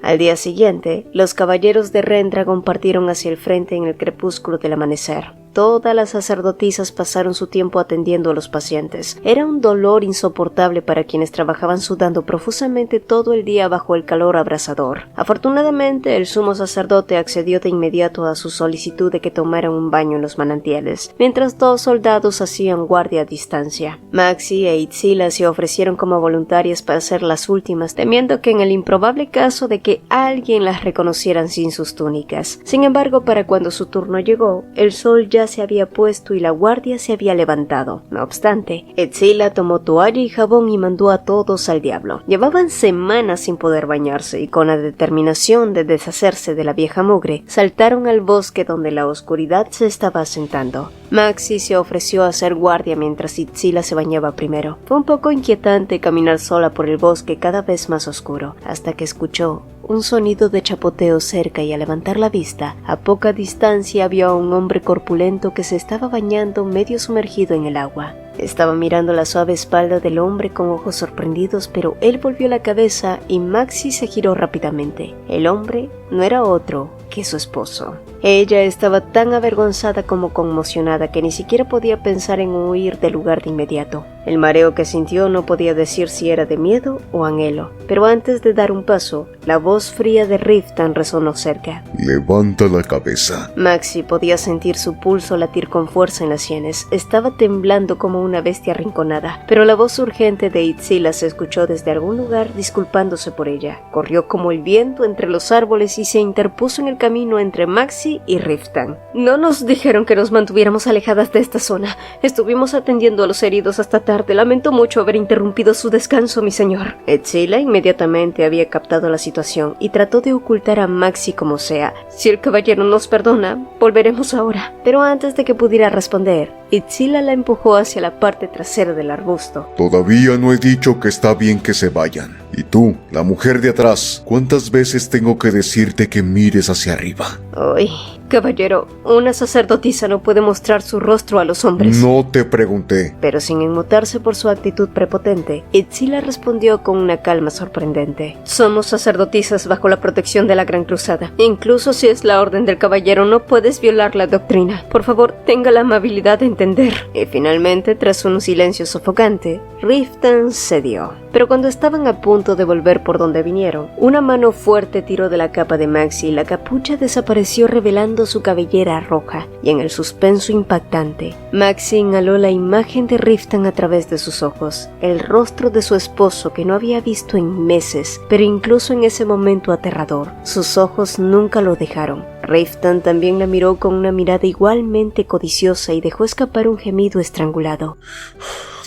Al día siguiente, los caballeros de Rendragon partieron hacia el frente en el crepúsculo del amanecer. Todas las sacerdotisas pasaron su tiempo atendiendo a los pacientes. Era un dolor insoportable para quienes trabajaban sudando profusamente todo el día bajo el calor abrasador. Afortunadamente, el sumo sacerdote accedió de inmediato a su solicitud de que tomaran un baño en los manantiales, mientras dos soldados hacían guardia a distancia. Maxi e Itzila se ofrecieron como voluntarias para ser las últimas, temiendo que en el improbable caso de que alguien las reconocieran sin sus túnicas. Sin embargo, para cuando su turno llegó, el sol ya se había puesto y la guardia se había levantado. No obstante, Itzila tomó toalla y jabón y mandó a todos al diablo. Llevaban semanas sin poder bañarse y con la determinación de deshacerse de la vieja mugre, saltaron al bosque donde la oscuridad se estaba asentando. Maxi se ofreció a hacer guardia mientras Itzila se bañaba primero. Fue un poco inquietante caminar sola por el bosque cada vez más oscuro, hasta que escuchó un sonido de chapoteo cerca y al levantar la vista, a poca distancia vio a un hombre corpulento que se estaba bañando medio sumergido en el agua. Estaba mirando la suave espalda del hombre con ojos sorprendidos, pero él volvió la cabeza y Maxi se giró rápidamente. El hombre no era otro que su esposo. Ella estaba tan avergonzada como conmocionada que ni siquiera podía pensar en huir del lugar de inmediato. El mareo que sintió no podía decir si era de miedo o anhelo, pero antes de dar un paso, la voz fría de Riftan resonó cerca. Levanta la cabeza. Maxi podía sentir su pulso latir con fuerza en las sienes. Estaba temblando como una bestia arrinconada, pero la voz urgente de Itzila se escuchó desde algún lugar disculpándose por ella. Corrió como el viento entre los árboles y se interpuso en el camino entre Maxi y Riftan. No nos dijeron que nos mantuviéramos alejadas de esta zona. Estuvimos atendiendo a los heridos hasta tarde. Lamento mucho haber interrumpido su descanso, mi señor. Itzila inmediatamente había captado la situación y trató de ocultar a Maxi como sea. Si el caballero nos perdona, volveremos ahora. Pero antes de que pudiera responder, Itzila la empujó hacia la parte trasera del arbusto. Todavía no he dicho que está bien que se vayan. Y tú, la mujer de atrás, ¿cuántas veces tengo que decirte que mires hacia arriba? Uy, caballero, una sacerdotisa no puede mostrar su rostro a los hombres. No te pregunté. Pero sin inmutarse por su actitud prepotente, Itzila respondió con una calma sorprendente. Somos sacerdotisas bajo la protección de la Gran Cruzada. Incluso si es la orden del caballero, no puedes violar la doctrina. Por favor, tenga la amabilidad de entender. Y finalmente, tras un silencio sofocante, Riftan cedió. Pero cuando estaban a punto de volver por donde vinieron, una mano fuerte tiró de la capa de Maxi y la capucha desapareció revelando su cabellera roja, y en el suspenso impactante, Maxi inhaló la imagen de Riftan a través de sus ojos, el rostro de su esposo que no había visto en meses, pero incluso en ese momento aterrador, sus ojos nunca lo dejaron. Riftan también la miró con una mirada igualmente codiciosa y dejó escapar un gemido estrangulado.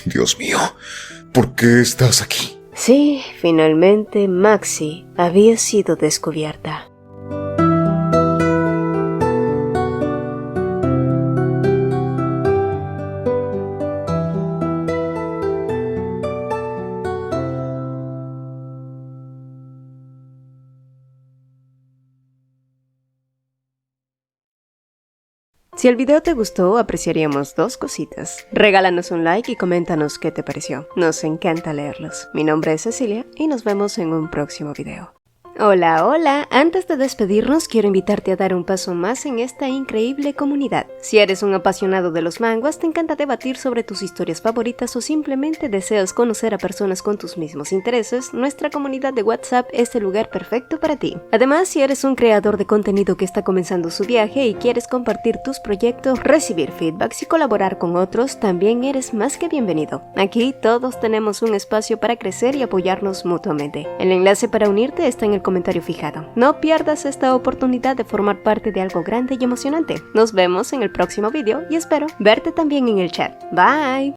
Dios mío, ¿por qué estás aquí? Sí, finalmente Maxi había sido descubierta. Si el video te gustó, apreciaríamos dos cositas. Regálanos un like y coméntanos qué te pareció. Nos encanta leerlos. Mi nombre es Cecilia y nos vemos en un próximo video. Hola, hola. Antes de despedirnos, quiero invitarte a dar un paso más en esta increíble comunidad. Si eres un apasionado de los manguas, te encanta debatir sobre tus historias favoritas o simplemente deseas conocer a personas con tus mismos intereses, nuestra comunidad de WhatsApp es el lugar perfecto para ti. Además, si eres un creador de contenido que está comenzando su viaje y quieres compartir tus proyectos, recibir feedbacks y colaborar con otros, también eres más que bienvenido. Aquí todos tenemos un espacio para crecer y apoyarnos mutuamente. El enlace para unirte está en el comentario fijado. No pierdas esta oportunidad de formar parte de algo grande y emocionante. Nos vemos en el próximo video y espero verte también en el chat. Bye.